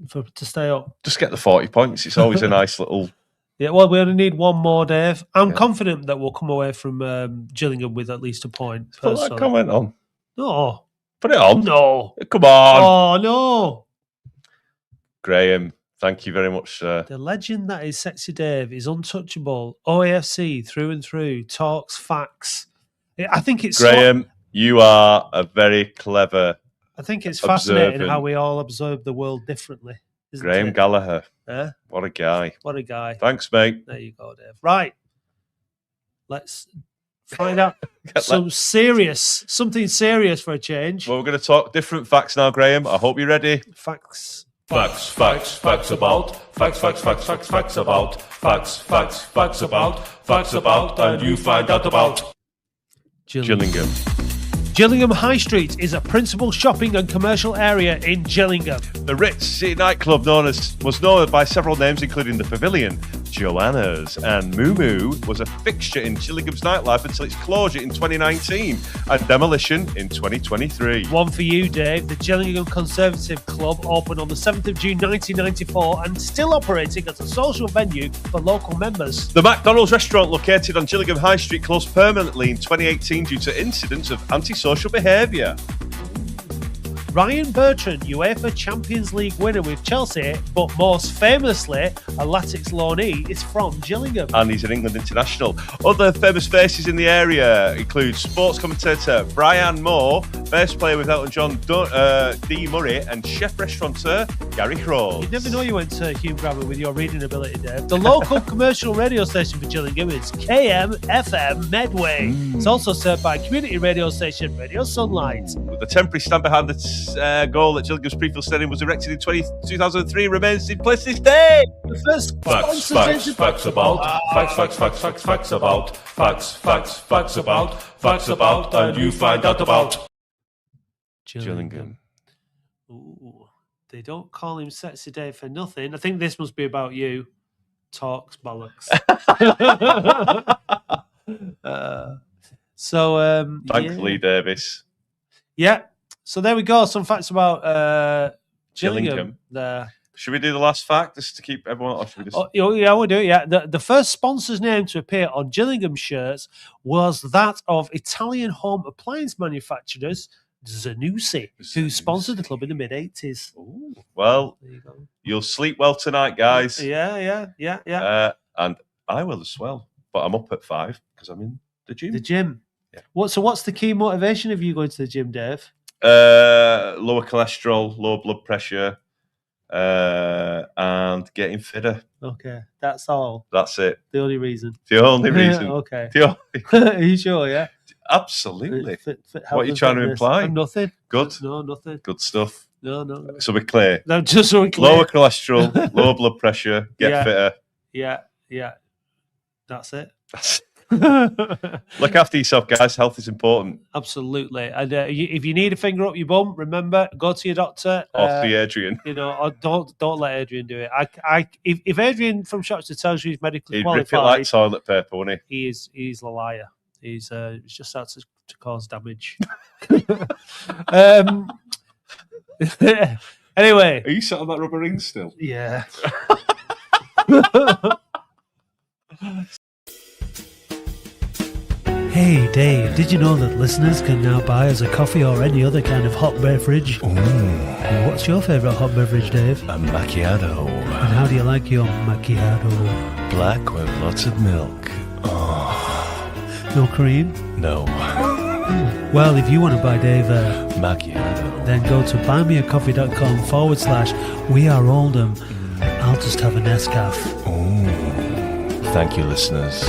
to stay up. Just get the 40 points. It's always a nice little. Yeah, well, we only need one more, Dave. I'm confident that we'll come away from Gillingham with at least a point. Put that comment on. No. Put it on. No. Come on. Oh, no. Graham, thank you very much, sir. The legend that is Sexy Dave is untouchable. OAFC through and through. Talks facts. I think it's... Graham, you are a very clever... I think it's fascinating how we all observe the world differently. Graham Gallagher. Yeah. What a guy. What a guy. Thanks, mate. There you go, Dave. Right. Let's find out something serious for a change. Well, we're going to talk different facts now, Graham. I hope you're ready. Facts. Facts about, and you find out about. Gillingham. Gillingham High Street is a principal shopping and commercial area in Gillingham. The Ritz City nightclub was known by several names, including the Pavilion, Joanna's, and Moo Moo was a fixture in Gillingham's nightlife until its closure in 2019 and demolition in 2023. One for you, Dave. The Gillingham Conservative Club opened on the 7th of June 1994 and still operating as a social venue for local members. The McDonald's restaurant located on Gillingham High Street closed permanently in 2018 due to incidents of antisocial behaviour. Ryan Bertrand, UEFA Champions League winner with Chelsea, but most famously, a Latics loanee, is from Gillingham. And he's an England international. Other famous faces in the area include sports commentator Brian Moore, bass player with Elton John D. Murray, and chef restaurateur Gary Crowe. You'd never know you went to Hugh Grammar with your reading ability, Dave. The local commercial radio station for Gillingham is KM-FM Medway. It's also served by community radio station Radio Sunlight. With the temporary stand behind the goal that Gillingham's Prefield Stadium was erected in 2003 remains in place this day. The first facts about, and you find out about. Gillingham. Ooh, they don't call him Sexy Dave for nothing. I think this must be about you. Talks bollocks. Thanks, Lee Davis. Yeah. So there we go. Some facts about Gillingham there. Should we do the last fact just to keep everyone? Or should we just... yeah, we'll do it. Yeah, the first sponsor's name to appear on Gillingham shirts was that of Italian home appliance manufacturers Zanussi, who sponsored the club in the mid-80s. Well, you'll sleep well tonight, guys. Yeah. And I will as well. But I'm up at 5 because I'm in the gym. The gym. Yeah. What's the key motivation of you going to the gym, Dave? Lower cholesterol, low blood pressure, and getting fitter. Okay, that's all. That's it. The only reason. The only reason. Okay. The only... Are you sure? Yeah. Absolutely. Fit What are you trying to imply? Nothing. Good. No, nothing. Good stuff. No. So we're clear. No, just so we're clear. Lower cholesterol, lower blood pressure, get fitter. Yeah. That's it. Look after yourself, guys. Health is important. Absolutely. And if you need a finger up your bum, remember, go to your doctor. Or see Adrian. Or don't let Adrian do it. If Adrian from Shropshire tells you he's medically He'd qualified, rip it like toilet paper, wouldn't he? He's a liar. He's just out to cause damage. Anyway, are you sat on that rubber ring still? Yeah. Hey Dave, did you know that listeners can now buy us a coffee or any other kind of hot beverage? Ooh. What's your favourite hot beverage, Dave? A macchiato. And how do you like your macchiato? Black with lots of milk. Oh. No cream? No. Well, if you want to buy Dave a macchiato, then go to buymeacoffee.com/We Are Oldham. I'll just have a Nescafe. Ooh. Thank you, listeners.